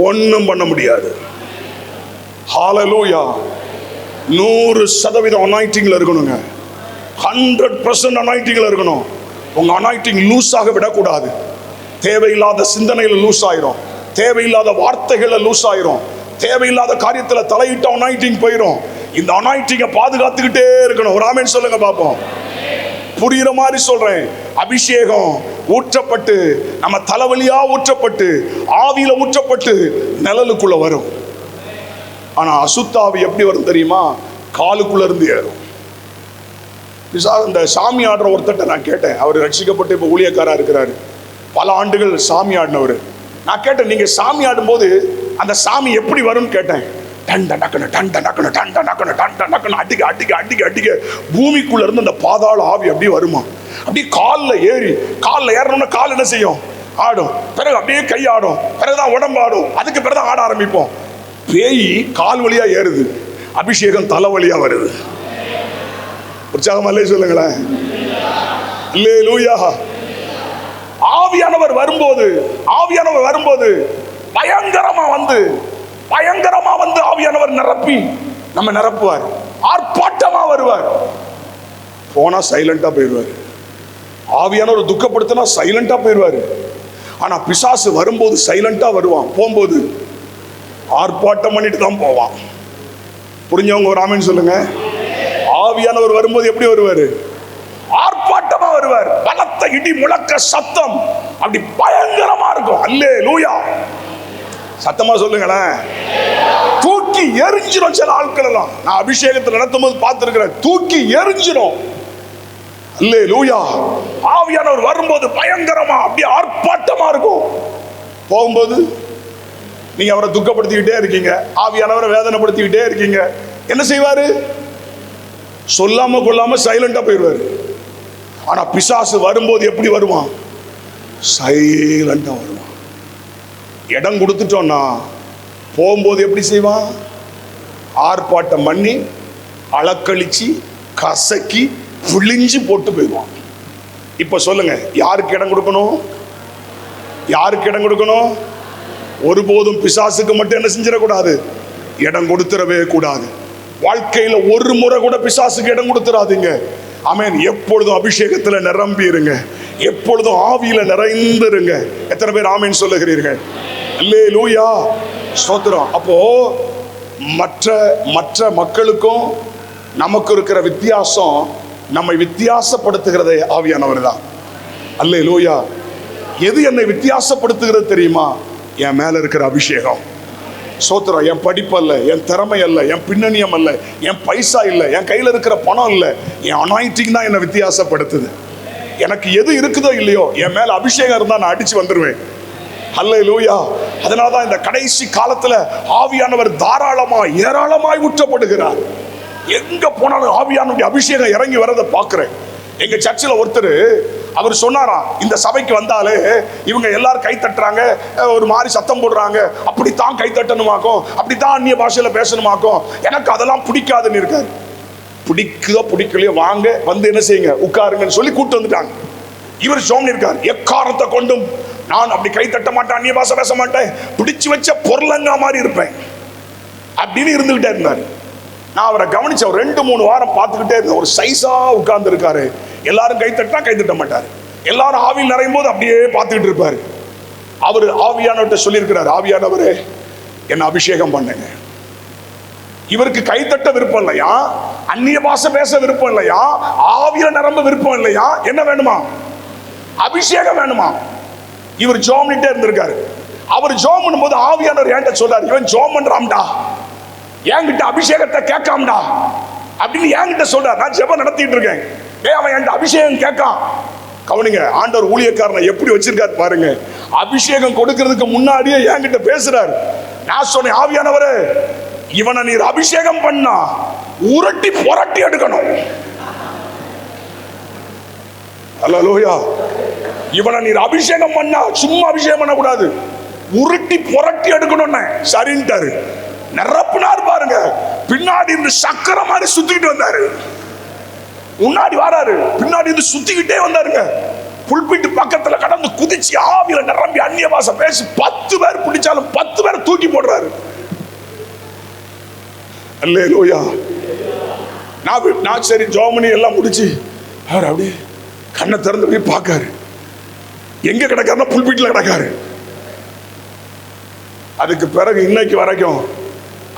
ஒன்னும் பண்ண முடியாது. ஹல்லேலூயா. 100% அனாயிண்டிங்ல இருக்கணுங்க. 100% அனாயிண்டிங்ல இருக்கணும். உங்க அனாயிண்டிங் லூஸ் ஆக விடக்கூடாது. தேவையில்லாத சிந்தனையில லூஸ் ஆயிரும், தேவையில்லாத வார்த்தைகள்ல லூஸ் ஆயிரும், தேவையில்லாத காரியத்துல தலையிட்ட அனாயிண்டிங் போயிடும். இந்த அனாயிண்டிங்கை பாதுகாத்துக்கிட்டே இருக்கணும். ஒரு ஆமென் சொல்லுங்க பாப்போம். புரியுற மாதிரி சொல்றேன். அபிஷேகம் ஊற்றப்பட்டு, நம்ம தலைவலியா ஊற்றப்பட்டு, ஆவியில ஊற்றப்பட்டு நிழலுக்குள்ள வரும். ஆனா அசுத்தாவி எப்படி வரும் தெரியுமா? காலுக்குள்ள இருந்து ஏறும். இந்த சாமி ஆடுற ஒருத்தட்ட நான் கேட்டேன். அவர் ரட்சிக்கப்பட்டு இப்ப ஊழியக்காரா இருக்கிறாரு. பல ஆண்டுகள் சாமி ஆடினவர். நான் கேட்டேன், நீங்க சாமி ஆடும்போது அந்த சாமி எப்படி வரும்னு கேட்டேன். டண்ட நக்கன டண்ட நக்கன டண்ட நக்கன டண்ட நக்கன அடிக்க அடிக்க அடிக்க அடிக்க பூமிக்குள்ள இருந்து அந்த பாதாள ஆவி அப்படியே வருமா. அப்படியே காலில் ஏறணும்னா கால் என்ன செய்யும்? ஆடும். பிறகு அப்படியே கை ஆடும். பிறகுதான் உடம்பு ஆடும். அதுக்கு பிறகுதான் ஆட ஆரம்பிப்போம். பேய் கால் வழியா ஏறுது, அபிஷேகம் தலை வழியா வருது. உற்சாகமா சொல்லுங்களேன். அல்லேலூயா. ஆவியானவர் வரும்போது பயங்கரமா வந்து ஆவியானவர் நிரப்பி நம்ம நிரப்புவார். ஆர்ப்பாட்டமா வருவார். போனா சைலண்டா போயிடுவார். ஆவியானவர் துக்கப்படுத்தினா சைலண்டா போயிடுவார். ஆனா பிசாசு வரும்போது சைலண்டா வருவான், போகும்போது ஆர்ப்பாட்டம் பண்ணிட்டு தான் போவான். புரிஞ்சவங்க ஒரு ஆமென் சொல்லுங்க. ஆவியானவர் வரும்போது எப்படி வருவாரு? ஆர்ப்பாட்டமா வருவார். பலத்த இடி முழக்க சத்தம் அப்படி பயங்கரமா இருக்கும். அல்லேலூயா. சத்தமா சொல்லுங்களேன். தூக்கி எரிஞ்சிடும். சில ஆட்கள் எல்லாம் நான் அபிஷேகத்தில் நடத்தும் போது பார்த்திருக்கிறேன், தூக்கி எரிஞ்சிடும். அல்லேலூயா. ஆவியானவர் வரும்போது பயங்கரமா அப்படி ஆர்ப்பாட்டமா இருக்கும். போகும்போது நீங்க அவரை துக்கப்படுத்திக்கிட்டே இருக்கீங்க, ஆவியானவரை வேதனைப்படுத்திக்கிட்டே இருக்கீங்க. என்ன செய்வாரு? சொல்லாம கொள்ளாம சைலண்டா போயிடுவாரு. ஆனா பிசாசு வரும்போது எப்படி வருவான்? சைலண்டா வருவான். இடம் கொடுத்துட்டோம்னா போகும்போது எப்படி செய்வான்? ஆர்ப்பாட்டம் பண்ணி அலக்கழிச்சு கசக்கி புளிஞ்சு போட்டு போயிடுவான். இப்ப சொல்லுங்க, யாருக்கு இடம் கொடுக்கணும்? யாருக்கு இடம் கொடுக்கணும்? ஒருபோதும் பிசாசுக்கு மட்டும் என்ன செஞ்சிடக்கூடாது? இடம் கொடுத்துடவே கூடாது. வாழ்க்கையில ஒரு முறை கூட பிசாசுக்கு இடம் கொடுத்துடாதீங்க. ஆமென். எப்பொழுதும் அபிஷேகத்துல நிரம்பி இருங்க, எப்பொழுதும் ஆவியில நிறைந்திருங்க. எத்தனை பேர் ஆமென் சொல்லுகிறீர்கள்? அல்லேலூயா. ஸ்தோத்திரம். அப்போ மற்ற மக்களுக்கும் நமக்கு இருக்கிற வித்தியாசம், நம்மை வித்தியாசப்படுத்துகிறதே ஆவியானவர் தான். அல்லேலூயா. எது என்னை வித்தியாசப்படுத்துகிறது தெரியுமா? என் மேல இருக்கிற அபிஷேகம். சோத்திரம். என் படிப்பு அல்ல, என் திறமை அல்ல, என் பின்னணியம் அல்ல, என் பைசா இல்லை, என் கையில் இருக்கிற பணம் இல்லை, என் அனாயிண்டிங் தான் என்னை வித்தியாசப்படுத்துது. எனக்கு எது இருக்குதோ இல்லையோ, என் மேல அபிஷேகம் இருந்தால் நான் அடிச்சு வந்துடுவேன். அல்லேலூயா. அதனாலதான் இந்த கடைசி காலத்துல ஆவியானவர் தாராளமாய் ஏராளமாய் ஊற்றப்படுகிறார். எங்க போனாலும் ஆவியானவருடைய அபிஷேகம் இறங்கி வரதை பார்க்கிறேன். எங்க சர்ச்சில் ஒருத்தர் அவர் சொன்னாராம், இந்த சபைக்கு வந்தாலே இவங்க எல்லாரும் கை தட்டுறாங்க, ஒரு மாதிரி சத்தம் போடுறாங்க, அப்படித்தான் கை தட்டணுமாக்கும், அப்படித்தான் அந்நிய பாஷையில பேசணுமாக்கும், எனக்கு அதெல்லாம் பிடிக்காதுன்னு இருக்காரு. பிடிக்குதோ பிடிக்கலையோ வாங்க வந்து என்ன செய்யுங்க, உட்காருங்கன்னு சொல்லி கூட்டு வந்துட்டாங்க. இவர் சோமன் இருக்கார், எக்காரணத்தை கொண்டும் நான் அப்படி கை தட்ட மாட்டேன், அந்நிய பாஷை பேச மாட்டேன், பிடிச்சு வச்ச பொருளங்கா மாதிரி இருப்பேன் அப்படின்னு இருந்துகிட்டே இருந்தார். நான் அவரை கவனிச்ச ஒரு 2-3 வாரம் பார்த்துக்கிட்டே இருந்தேன். ஒரு சைஸா உட்கார்ந்து இருக்காரு. எல்லாரும் கை தட்டா கை தட்ட மாட்டார், எல்லாரும் ஆவியில் நிறையும் போது அப்படியே பார்த்துக்கிட்டு இருப்பாரு. அவர் ஆவியானவர்கிட்ட சொல்லியிருக்கிறார், ஆவியானவரே என்ன அபிஷேகம் பண்ணுங்க. இவருக்கு கைத்தட்ட விருப்பம் இல்லையா, அந்நிய பாஷை பேச விருப்பம் இல்லையா, ஆவியில நிரம்ப விருப்பம் இல்லையா, என்ன வேணுமா? அபிஷேகம் வேணுமா? இவர் ஜோம் பண்ணிட்டே இருந்திருக்காரு. அவர் ஜோம் பண்ணும்போது ஆவியானவர் என்கிட்ட சொல்றாரு, இவன் ஜோம் பண்றான்டா, என்கிட்ட அபிஷேகத்தை கேட்காம்டா அப்படின்னு என்கிட்ட சொல்றாரு. நான் ஜெபம் நடத்திட்டு இருக்கேன், அவன் என்கிட்ட அபிஷேகம் கேட்கான். கவனிங்க, ஆண்டவர் ஊழியக்காரனை எப்படி வச்சிருக்காரு பாருங்க. அபிஷேகம் கொடுக்கிறதுக்கு முன்னாடியே என்கிட்ட பேசுறாரு. நான் சொன்னேன், ஆவியானவரே இவனை நீர் அபிஷேகம் பண்ணா உருட்டி புரட்டி எடுக்கணும். அல்லேலூயா. இவனை நீர் அபிஷேகம் பண்ணா சும்மா அபிஷேகம் பண்ண கூடாது, உருட்டி புரட்டி எடுக்கணும். சரின்ட்டாரு. நிரப்புனார் பாருங்க. பின்னாடி இருந்து சக்கர மாதிரி சுத்திக்கிட்டு வந்தாரு. முன்னாடி வராரு, பின்னாடி இருந்து சுத்திக்கிட்டே வந்தாருங்க. புல்பிட்டு பக்கத்துல கடந்து குதிச்சு ஆவியில நிரம்பி அந்நிய பாஷை பேசி 10 பேர் பிடிச்சாலும் 10 பேர் தூக்கி போடுறாரு. அல்லேலூயா. நான் சரி ஜோமனி எல்லாம் முடிச்சு அவர் அப்படியே கண்ணை திறந்து போய் பார்க்காரு. எங்க கிடக்காருன்னா புல்பிட்டில் கிடக்காரு. அதுக்கு பிறகு இன்னைக்கு வரைக்கும்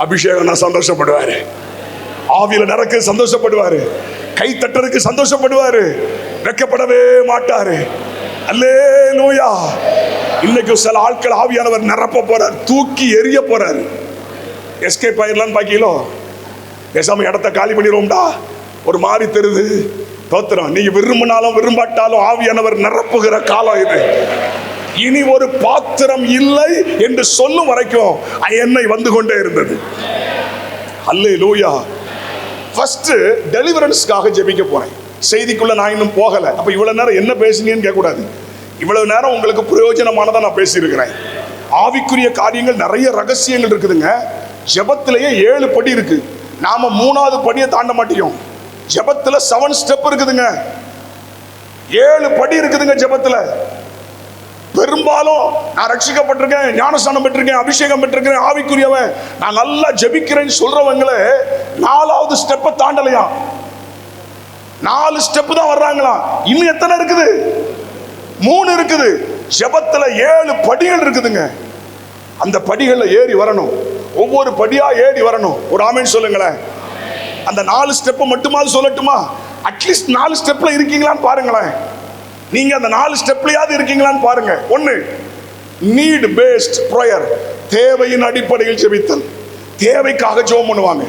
அபிஷேகம் நான் சந்தோஷப்படுவாரு, ஆவியில நடக்க சந்தோஷப்படுவாரு, கை தட்டறதுக்கு சந்தோஷப்படுவாரு, வெட்கப்படவே மாட்டாரு. அல்லேலூயா. இன்னைக்கு சில ஆட்கள் ஆவியானவர் நிரப்ப போறார், தூக்கி எறிய போறாரு. எஸ்கேப் ஆயிடலான்னு பாக்கீங்களோ, பேசாம இடத்த காலி பண்ணிடுவோம்டா, ஒரு மாதிரி தெரியுது, ஸ்தோத்திரம். நீங்க விரும்பினாலும் விரும்பாட்டாலும் ஆவியானவர் நிரப்புகிற காலம் இது. இனி ஒரு பாத்திரம் இல்லை என்று சொல்லும் வரைக்கும் எண்ணெய் வந்து கொண்டே இருந்தது. அல்லேலூயா. ஃபர்ஸ்ட் டெலிவரன்ஸ்க்காக ஜெபிக்க போறேன். செய்திக்குள்ள நான் இன்னும் போகல. அப்ப இவ்வளவு நேரம் என்ன பேசுனீங்கன்னு கேட்க கூடாது. இவ்வளவு நேரம் உங்களுக்கு பிரயோஜனமானதா நான் பேசியிருக்கிறேன். ஆவிக்குரிய காரியங்கள் நிறைய ரகசியங்கள் இருக்குதுங்க. ஜெபத்திலேயே 7 படி இருக்கு. நாம 3வது படியை தாண்ட மாட்டோம். ஜெபத்துல 7 ஸ்டெப் இருக்குதுங்க. 7 படி இருக்குதுங்க ஜெபத்துல. பெரும்பாலும் நான் ரட்சிக்கப்பட்டிருக்கேன், ஞானஸ்நானம் பெற்றிருக்கேன், அபிஷேகம் பெற்றிருக்கேன், ஆவிக்குரியவன், நான் நல்லா ஜெபிக்கிறேன்னு சொல்றவங்களே 4வது ஸ்டெப்பை தாண்டலையா. 4 ஸ்டெப் தான் வர்றாங்களா. இன்னும் எத்தனை இருக்குது? 3 இருக்குது. ஜெபத்துல 7 படிகள் இருக்குதுங்க. அந்த படிகள்ல ஏறி வரணும். ஒவ்வொரு படியா ஏறி வரணும். ஒரு ஆமென் சொல்லுங்களேன். அந்த 4 ஸ்டெப்பை மட்டுமாவது சொல்லட்டுமா? அட்லீஸ்ட் 4 ஸ்டெப்ல இருக்கீங்களான்னு பாருங்களேன். நீங்க அந்த 4 ஸ்டெப்லயாவது இருக்கீங்களான்னு பாருங்க. 1, நீட் பேஸ்ட் ப்ரேயர். தேவையின் அடிப்படையில் ஜெபித்தல். தேவைக்காக ஜெபம் பண்ணுவாங்க.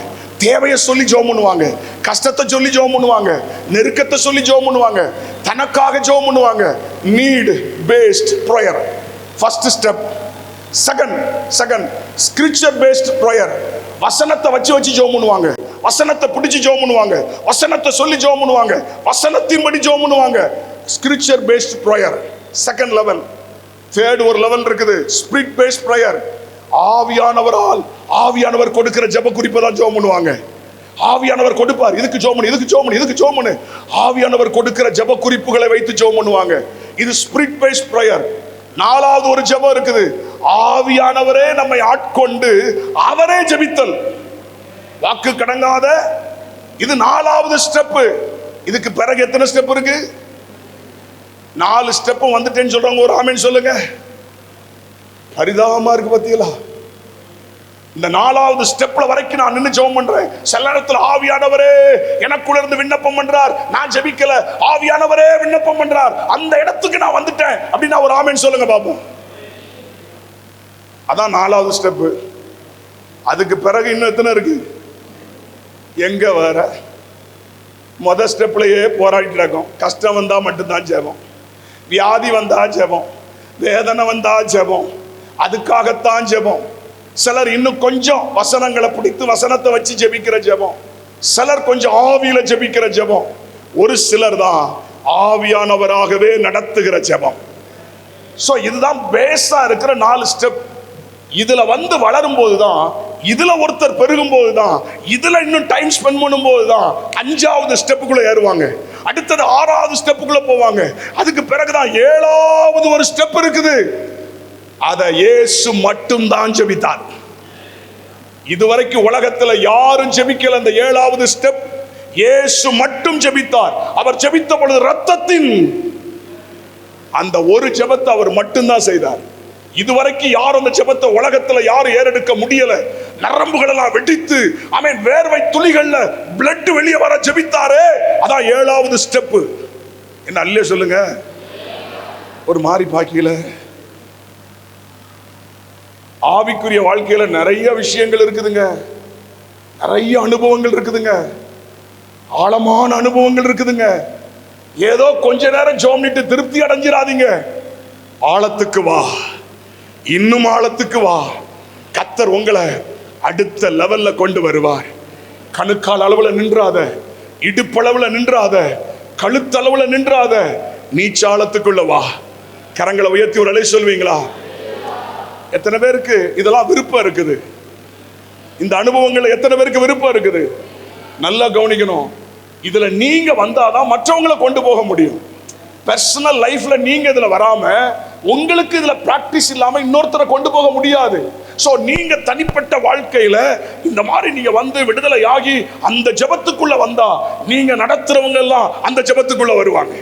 தேவையை சொல்லி ஜெபம் பண்ணுவாங்க. கஷ்டத்தை சொல்லி ஜெபம் பண்ணுவாங்க. நெருக்கத்தை சொல்லி ஜெபம் பண்ணுவாங்க. தனக்காக ஜெபம் பண்ணுவாங்க. Need based prayer first step. Second scripture based prayer. வசனத்தை வச்சு ஜெபம் பண்ணுவாங்க. வசனத்தை பிடிச்சு ஜெபம் பண்ணுவாங்க. வசனத்தை சொல்லி ஜெபம் பண்ணுவாங்க. வசனத்தின்படி ஜெபம் பண்ணுவாங்க. Scripture based prayer second level. Third ஒரு லெவல் இருக்குது, ஸ்பிரிட் பேஸ்ட் ப்ரேயர். ஆவியானவர் கொடுக்கிற ஜெப குறிப்பை தான் ஜெபம் பண்ணுவாங்க. ஆவியானவர் கொடுப்பார், இதுக்கு ஜெபம் பண்ணு, இதுக்கு ஜெபம் பண்ணு, இதுக்கு ஜெபம் பண்ணு. ஆவியானவர் கொடுக்கிற ஜெப குறிப்புகளை வைத்து ஜெபம் பண்ணுவாங்க. இது ஸ்பிரிட் பேஸ்ட் ப்ரேயர். 4வது ஒரு ஜெபம் இருக்குது, ஆவியானவரே நம்மை ஆட்கொண்டு அவரே ஜெபித்தல். வாக்கு கடங்காத. இது 4வது ஸ்டெப். இதுக்கு பிறகு எத்தனை ஸ்டெப் இருக்கு? 4 ஸ்டெப்பும் வந்துட்டேன்னு சொல்றவங்க ஒரு ஆமென் சொல்லுங்க. பரிதாபமா இருக்கு பத்தியலா. இந்த 4வது ஸ்டெப்ல வரைக்கும் நான் நின்று ஜெபம் பண்றேன். சில நேரத்தில் ஆவியானவரே எனக்குள்ள இருந்து விண்ணப்பம் பண்றார், நான் ஜெபிக்கல, ஆவியானவரே விண்ணப்பம் பண்றார், அந்த இடத்துக்கு நான் வந்துட்டேன் அப்படின்னா ஒரு ஆமென் சொல்லுங்க பாப்போம். அதான் 4வது ஸ்டெப். அதுக்கு பிறகு இன்னும் எத்தனை இருக்கு? எங்க வர முதல் ஸ்டெப்லயே போராடிட்டு இருக்கோம். கஷ்டம் வந்தா மட்டும்தான் ஜெபம், வியாதி வந்தா ஜெபம், வேதனை வந்தா ஜெபம், அதுக்காகத்தான் ஜெபம். சிலர் இன்னும் கொஞ்சம் வசனங்களை பிடித்து வசனத்தை வச்சு ஜெபிக்கிற ஜெபம், சிலர் கொஞ்சம் ஆவியில ஜெபிக்கிற ஜெபம், ஒரு சிலர் தான் ஆவியானவராகவே நடத்துகிற ஜெபம். சோ இதுதான் பேஸா இருக்கிற 4 ஸ்டெப். இதுல வந்து வளரும் போதுதான், இதுல ஒருத்தர் பெருகும் போதுதான், இதுல இன்னும் டைம் ஸ்பெண்ட் பண்ணும் போதுதான் 5வது ஸ்டெப்புக்குள்ள ஏறுவாங்க. அடுத்தது 6வது ஸ்டெப்புக்குள்ள போவாங்க. அதுக்கு பிறகுதான் 7வது ஒரு ஸ்டெப் இருக்குது. அத இயேசு மட்டும் தான் ஜெபித்தார். இதுவரைக்கும் உலகத்துல யாரும் ஜெபிக்கல. அந்த 7வது ஸ்டெப் இயேசு மட்டும் ஜெபித்தார். அவர் ஜெபித்த பொழுது ரத்தத்தின் அந்த ஒரு ஜெபத்தை அவர் மட்டும்தான் செய்தார். இதுவரைக்கும் யாரும் அந்த ஜெபத்தை உலகத்துல யாரும் ஏறெடுக்க முடியல. நரம்புகள் எல்லாம் வெடித்து அவன் வேர்வை துளிகள்ல பிளட் வெளியே வர ஜெபித்தாரே, அதான் 7வது ஸ்டெப். என்ன அல்லே சொல்லுங்க. ஒரு மாறி பாக்கியில ஆவிக்குரிய வாழ்க்கையில நிறைய விஷயங்கள் இருக்குதுங்க, நிறைய அனுபவங்கள் இருக்குதுங்க, ஆழமான அனுபவங்கள் இருக்குதுங்க. ஏதோ கொஞ்ச நேரம் ஜோம்னிட்டு திருப்தி அடைஞ்சிடாதீங்க. ஆழத்துக்கு வா, இன்னும் ஆழத்துக்கு வா. கர்த்தர் உங்களை அடுத்த லெவல்ல கொண்டு வருவார். கணுக்கால் அளவுல நின்றாத, இடுப்பளவுல நின்றாத, கழுத்தளவுல நின்றாத, நீச்சாளத்துக்குள்ள வா. கரங்களை உயர்த்தி ஒரு அலை சொல்வீங்களா? எத்தனை பேருக்கு இதெல்லாம் விருப்பம் இருக்குது? இந்த அனுபவங்கள் எத்தனை பேருக்கு விருப்பம் இருக்குது? நல்லா கவனிக்கணும். இதுல நீங்க வந்தாதான் மற்றவங்களை கொண்டு போக முடியும். பர்சனல் லைஃப்ல நீங்க இதுல வராம, உங்களுக்கு இதுல பிராக்டிஸ் இல்லாம இன்னொருத்தரை கொண்டு போக முடியாது. சோ நீங்க தனிப்பட்ட வாழ்க்கையில இந்த மாதிரி நீங்க வந்து விடுதலை ஆகி அந்த ஜெபத்துக்குள்ள வந்தா நீங்க நடத்துறவங்க எல்லாம் அந்த ஜெபத்துக்குள்ள வருவாங்க.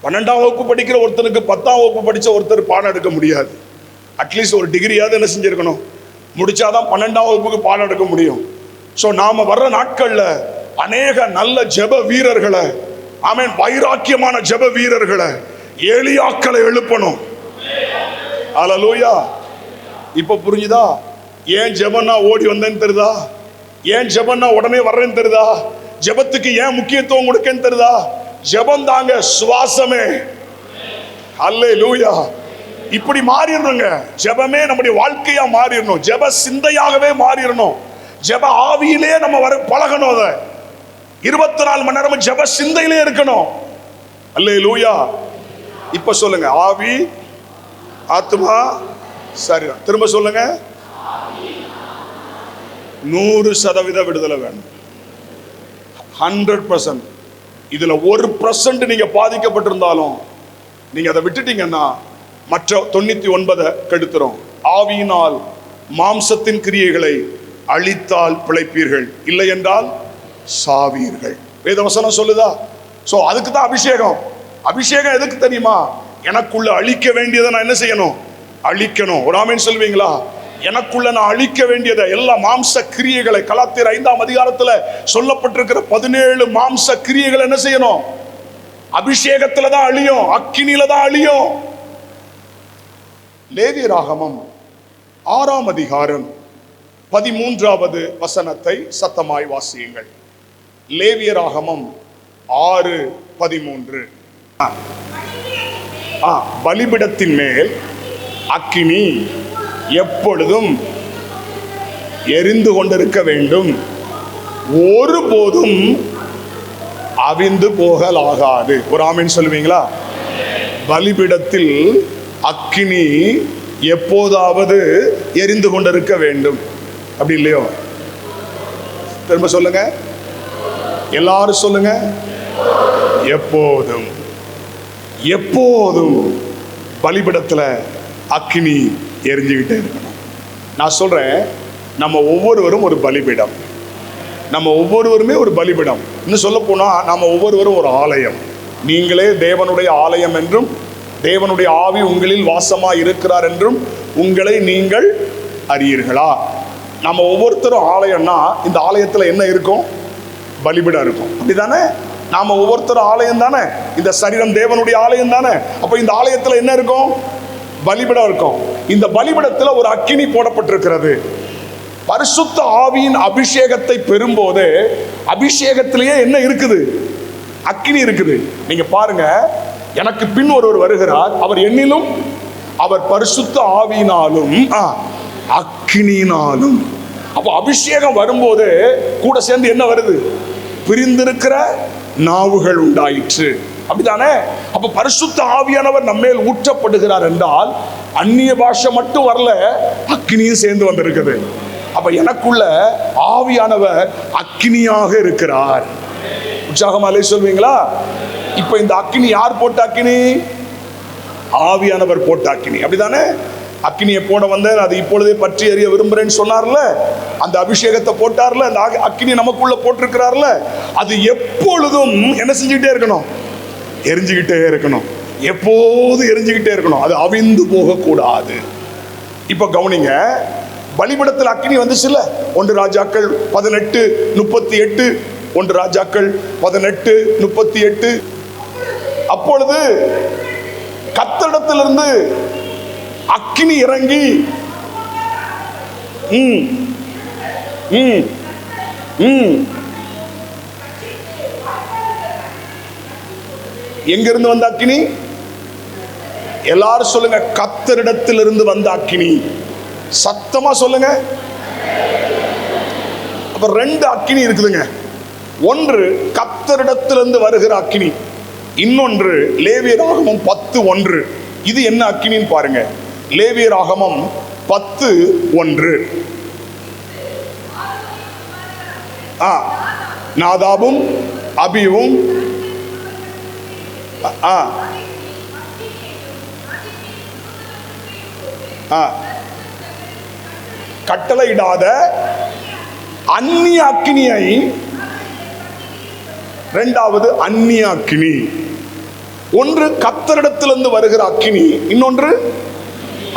12ஆம் வகுப்பு படிக்கிற ஒருத்தனுக்கு 10ஆம் வகுப்பு படிச்ச ஒருத்தர் பாடம் எடுக்க முடியாது. அட்லீஸ்ட் ஒரு டிகிரியாவது என்ன செஞ்சிருக்கணும், முடிச்சாதான் 12ஆம் வகுப்புக்கு பாடம் எடுக்க முடியும். ஸோ நாம வர்ற நாட்கள்ல அநேக நல்ல ஜெப வீரர்களை, ஆமென், வைராக்கியமான ஜெப வீரர்களை, ஏலியாக்களை எழுப்பணும். அல்லேலூயா. இப்ப புரிஞ்சுதா ஏன் ஜெபன்னா ஓடி வந்தேன்னு தெரியுதா? ஏன் ஜெபன்னா உடனே வர்றேன்னு தெரியுதா? ஜெபத்துக்கு ஏன் முக்கியத்துவம் கொடுக்கன்னு தெரியுதா? ஜெபம் தாங்க சுவாசமே. அல்லேலூயா. இப்படி மாறிடணுங்க. ஜெபமே நம்முடைய வாழ்க்கையா மாறிடணும். ஜெப சிந்தையாகவே மாறிடணும். ஜெப ஆவியிலே நம்ம பழகணும். அதை 24 மணி நேரம் ஜெப சிந்தையிலே இருக்கணும். அல்லேலூயா. இப்ப சொல்லுங்க, ஆவி, ஆத்மா, சரீரம். திரும்ப சொல்லுங்க, 100% விடுதலை வேணும். 100%. இதுல 1% நீங்க பாதிக்கப்பட்டிருந்தாலும் நீங்க அதை விட்டுட்டீங்கன்னா மற்ற 99 கெடுத்துரும். ஆவியினால் மாம்சத்தின் கிரியைகளை அழித்தால் பிழைப்பீர்கள், இல்லை என்றால் சாவீர்கள். வேதவசனம் சொல்லுதா? சோ அதுக்கு தான் அபிஷேகம். அபிஷேகம் எதுக்கு தெரியுமா? எனக்குள்ள அழிக்க வேண்டியதை நான் என்ன செய்யணும்? அழிக்கணும். ஒரு ஆமென் சொல்வீங்களா? எனக்குள்ள நான் அழிக்க வேண்டியதை, எல்லா மாம்ச கிரியைகளை, கலாத்தியர் 5ஆம் அதிகாரத்துல சொல்லப்பட்டிருக்கிற 17 மாம்ச கிரியைகளை என்ன செய்யணும்? அபிஷேகத்துல தான் அழியும், அக்கினியில தான் அழியும். லேவியராகமம் 6ஆம் அதிகாரம் 13வது வசனத்தை சத்தமாய் வாசியுங்கள். லேவியராகமம் 6:13. பலிபீடத்தின் மேல் அக்கினி எப்பொழுதும் எரிந்து கொண்டிருக்க வேண்டும், ஒருபோதும் அவிந்து போகலாகாது. ஒரு ஆமென் சொல்லுவீங்களா? பலிபீடத்தில் அக்கினி எப்போதாவது எரிந்து கொண்டிருக்க வேண்டும். அப்படி இல்லையோ? திரும்ப சொல்லுங்க, எல்லாரும் சொல்லுங்க, எப்போதும். எப்போதும் பலிபீடத்துல அக்கினி எரிஞ்சுக்கிட்டே இருக்கணும். நான் சொல்றேன், நம்ம ஒவ்வொருவரும் ஒரு பலிபீடம். நம்ம ஒவ்வொருவருமே ஒரு பலிபீடம். இன்னும் சொல்ல போனா நம்ம ஒவ்வொருவரும் ஒரு ஆலயம். நீங்களே தேவனுடைய ஆலயம் என்றும் தேவனுடைய ஆவி உங்களில் வாசமா இருக்கிறார் என்றும் உங்களை நீங்கள் அறியீர்களா? நம்ம ஒவ்வொருத்தரும் ஆலயம்னா இந்த ஆலயத்துல என்ன இருக்கும்? பலிபீடம் இருக்கும். அப்படிதானே? நாம ஒவ்வொருத்தரும் ஆலயம் தானே. இந்த சரீரம் தேவனுடைய ஆலயம் தானே. அப்ப இந்த ஆலயத்துல என்ன இருக்கும்? பலிபீடம் இருக்கும். இந்த பலிபீடத்துல ஒரு அக்கினி போடப்பட்டிருக்கிறது. பரிசுத்த ஆவியின் அபிஷேகத்தை பெறும்போது அபிஷேகத்திலேயே என்ன இருக்குது? அக்கினி இருக்குது. நீங்க பாருங்க, எனக்கு பின் ஒருவர் வருகிறார், அவர் என்னிலும் அவர் பரிசுத்த ஆவியினாலும் அக்கினியினாலும். அப்ப அபிஷேகம் வரும்போது கூட சேர்ந்து என்ன வருது? பிரிந்திருக்கிற நாவுகள் உண்டாயிற்று. அப்படித்தானே? அப்ப பரிசுத்த ஆவியானவர் நம்மேல் ஊற்றப்படுகிறார் என்றால் அந்நிய பாஷை மட்டும் வரல, அக்கினியும் சேர்ந்து வந்திருக்குது. அப்ப எனக்குள்ள ஆவியானவர் அக்கினியாக இருக்கிறார். உற்சாகமாலே சொல்வீங்களா? இப்ப இந்த அக்கினி யார் போட்ட அக்கினி? ஆவியானவர் போட்ட அக்கினி. அப்படிதானே? அக்கினியை போட வந்த அது இப்பொழுதே பற்றி எறிய விரும்புறேன்னு சொன்னார்ல, அந்த அபிஷேகத்தை போட்டார்ல, அந்த அக்கினி நமக்குள்ள போட்டிருக்கிறார்ல, அது எப்பொழுதும் என்ன செஞ்சுக்கிட்டே இருக்கணும்? எரிஞ்சுக்கிட்டே இருக்கணும். எப்போது எரிஞ்சுக்கிட்டே இருக்கணும். அது அவிந்து போகக்கூடாது. இப்ப கவனிங்க, பலிபீடத்தில் அக்கினி வந்துச்சுல்ல. 1 ராஜாக்கள் 18:38. 1 ராஜாக்கள் 18:38. அப்பொழுது கர்த்தரிடத்திலிருந்து அக்கினி இறங்கி எங்கிருந்து வந்த அக்கினி? எல்லாரும் சொல்லுங்க, கர்த்தரிடத்திலிருந்து வந்த அக்கினி. சத்தமா சொல்லுங்க. அப்ப 2 அக்கினி இருக்குதுங்க. ஒன்று கர்த்தரிடத்திலிருந்து வருகிற அக்கினி, இன்னொன்று லேவியராகமம் 10:1. இது என்ன அக்கினின்னு பாருங்க. லேவியராகமம் 10:1. நாதாபும் அபியும் கட்டளையிடாத அந்நிய அக்கினியை, இரண்டாவது அந்நிய அக்கினி. ஒன்று கர்த்தரிடத்திலிருந்து வருகிற அக்கினி, இன்னொன்று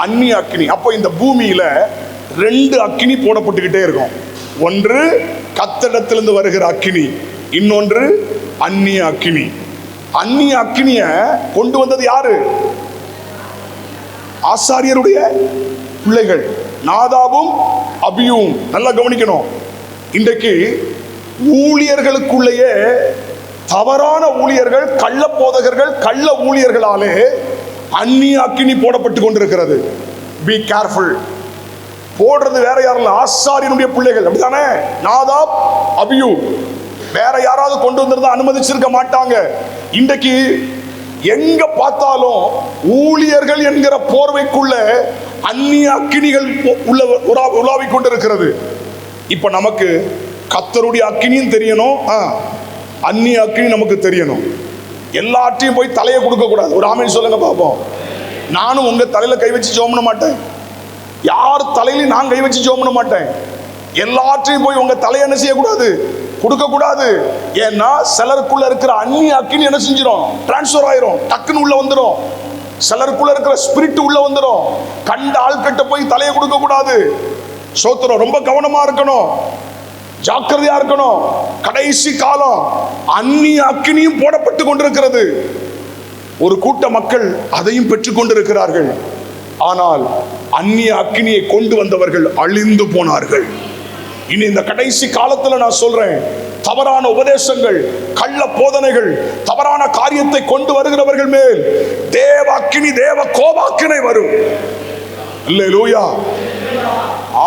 அந்நிய அக்கினி. அப்போ இந்த பூமியில 2 அக்கினி போடப்பட்டுக்கிட்டே இருக்கும். ஒன்று கர்த்தரிடத்திலிருந்து வருகிற அக்கினி, இன்னொன்று அந்நிய அக்கினி. அந்நிய அக்கினிய கொண்டு வந்தது யாரு? ஆசாரியருடைய பிள்ளைகள் நாதாபும் அபியும். நல்லா கவனிக்கணும். இன்றைக்கு ஊழியர்களுக்குள்ளேயே தவறான ஊழியர்கள், கள்ள போதகர்கள், கள்ள ஊழியர்களாலே அந்நிய அக்கினி போடப்பட்டு கொண்டிருக்கிறது. Be careful. போடுறது வேற யாரும் ஆசாரியனுடைய பிள்ளைகள், அப்படித்தானே? Nadab, abiu. வேற யாராவது கொண்டு வந்திருந்தா அனுமதிச்சிருக்க மாட்டாங்க. இன்றைக்கு எங்க பார்த்தாலும் ஊழியர்கள் என்கிற போர்வைக்குள்ள அந்நிய அக்கினிகள் உலாவிக் கொண்டிருக்கிறது. இப்ப நமக்கு கர்த்தருடைய அக்கினியும் தெரியணும், அந்நிய அக்கினி நமக்கு தெரியணும். எல்லாத்தையும் போய் தலையை கொடுக்க கூடாது. ஒரு ஆமென் சொல்லுங்க பாப்போம். நானும் உங்க தலையில கை வச்சு ஜெபம் பண்ண மாட்டேன். யார் தலையிலையும் நான் கை வச்சு ஜெபம் பண்ண மாட்டேன். எல்லாற்றையும் போய் உங்க தலையை என்ன செய்யக்கூடாது, கொடுக்க கூடாது. ஏன்னா சிலருக்குள்ள இருக்கிற அந்நிய அக்கினி என்ன செஞ்சிடும், டிரான்ஸ்பர் ஆயிரும், டக்குன்னு உள்ள வந்துடும். சிலருக்குள்ள இருக்கிற ஸ்பிரிட் உள்ள வந்துடும். கண்ட ஆள்கிட்ட போய் தலையை கொடுக்க கூடாது. சோத்திரம். ரொம்ப கவனமா இருக்கணும், ஜாக்கிரதையா இருக்கணும். கடைசி காலம் அந்நிய அக்கினியும் போடப்பட்டு கொண்டிருக்கிறது. ஒரு கூட்ட மக்கள் அதையும் பெற்றுக் கொண்டிருக்கிறார்கள். ஆனால் அந்நிய அக்கினியை கொண்டு வந்தவர்கள் அழிந்து போனார்கள். இனி இந்த கடைசி காலத்துல நான் சொல்றேன், தவறான உபதேசங்கள், கள்ள போதனைகள், தவறான காரியத்தை கொண்டு வருகிறவர்கள் மேல் தேவ அக்கினி, தேவ கோபாக்கினை வரும். அல்லேலூயா.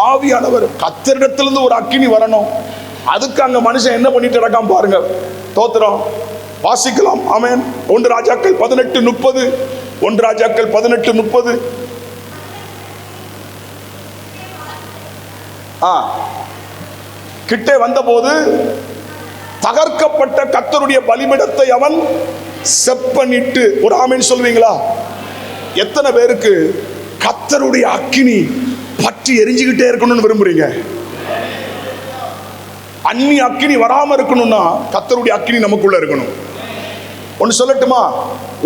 ஆவியானவர் கர்த்தரிடத்திலிருந்து ஒரு அக்கினி வரணும். அதுக்கு அங்க மனுஷன் என்ன பண்ணிட்டு இருக்கான் பாருங்க. தோத்திரம். வாசிக்கலாம். ஆமென். 1 ராஜாக்கள் 18:30. 1 ராஜாக்கள் 18:30. கிட்டே வந்தபோது தகர்க்கப்பட்ட கர்த்தருடைய பலிபீடத்தை அவன் செப்பனிட்டு. ஒரு ஆமென் சொல்வீங்களா? எத்தனை பேருக்கு கர்த்தருடைய அக்கினி பற்றி எரிஞ்சுக்கிட்டே இருக்கணும்னு விரும்புறீங்க? அந்நிய அக்கினி வராம இருக்கணும்னா கர்த்தருடைய அக்கினி நமக்குள்ள இருக்கணும். ஒன்னு சொல்லட்டுமா?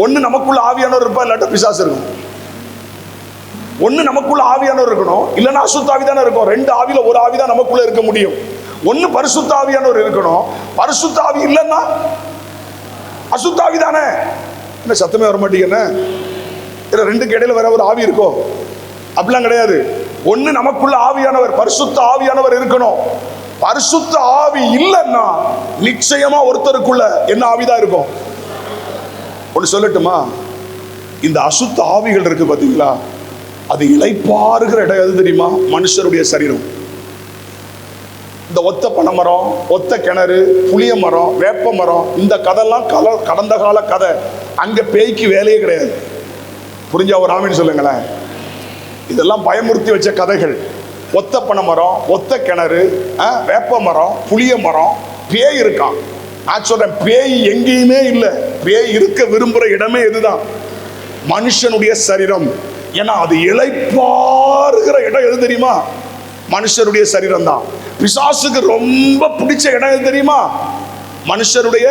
ஒன்னு நமக்குள்ள ஆவியானவர் இருப்பா, இல்லாட்ட பிசாசு இருக்கும். ஒன்னு நமக்குள்ள ஆவியானவர் இருக்கணும், இல்லைன்னா அசுத்த ஆவி தானே இருக்கும். 2 ஆவியில ஒரு ஆவி தான் நமக்குள்ள இருக்க முடியும். ஒன்னு பரிசுத்த ஆவியானவர் இருக்கணும். பரிசுத்த ஆவி இல்லைன்னா அசுத்த ஆவி தானே. என்ன சத்தமே வர மாட்டீங்கன்னு? 2க்கு இடையில வேற ஒரு ஆவி இருக்கோ? அப்படிலாம் கிடையாது. ஒன்னு நமக்குள்ள ஆவியானவர், பரிசுத்த ஆவியானவர் இருக்கணும். பரிசுத்த ஆவி இல்லைன்னா நிச்சயமா ஒருத்தருக்குள்ள என்ன ஆவிதான் இருக்கும். ஒன்னு சொல்லட்டுமா? இந்த அசுத்த ஆவிகள் இருக்கு பாத்தீங்களா, அது இளைப்பாறுகிற இடம் எது தெரியுமா? மனுஷருடைய சரீரம். இந்த ஒத்த பனைமரம், ஒத்த கிணறு, புளிய மரம், வேப்ப மரம், இந்த கதையெல்லாம் கடந்த கால கதை. அங்க பேய்க்கு வேலையே கிடையாது. புரிஞ்சா ஒரு ஆமீன் சொல்லுங்களேன். இதெல்லாம் பயமுறுத்தி வச்ச கதைகள். ஒத்த பனைமரம், ஒத்த கிணறு, வேப்ப மரம், புளிய மரம், பேய் இருக்கான். நான் சொல்றேன், பேய் எங்கேயுமே இல்லை. பேய் இருக்க விரும்புற இடமே இதுதான், மனுஷனுடைய சரீரம். ஏன்னா அது இளைப்பாறுகிற இடம் எது தெரியுமா? மனுஷருடைய சரீரம் தான். பிசாசுக்கு ரொம்ப பிடிச்ச இடம் எது தெரியுமா? மனுஷருடைய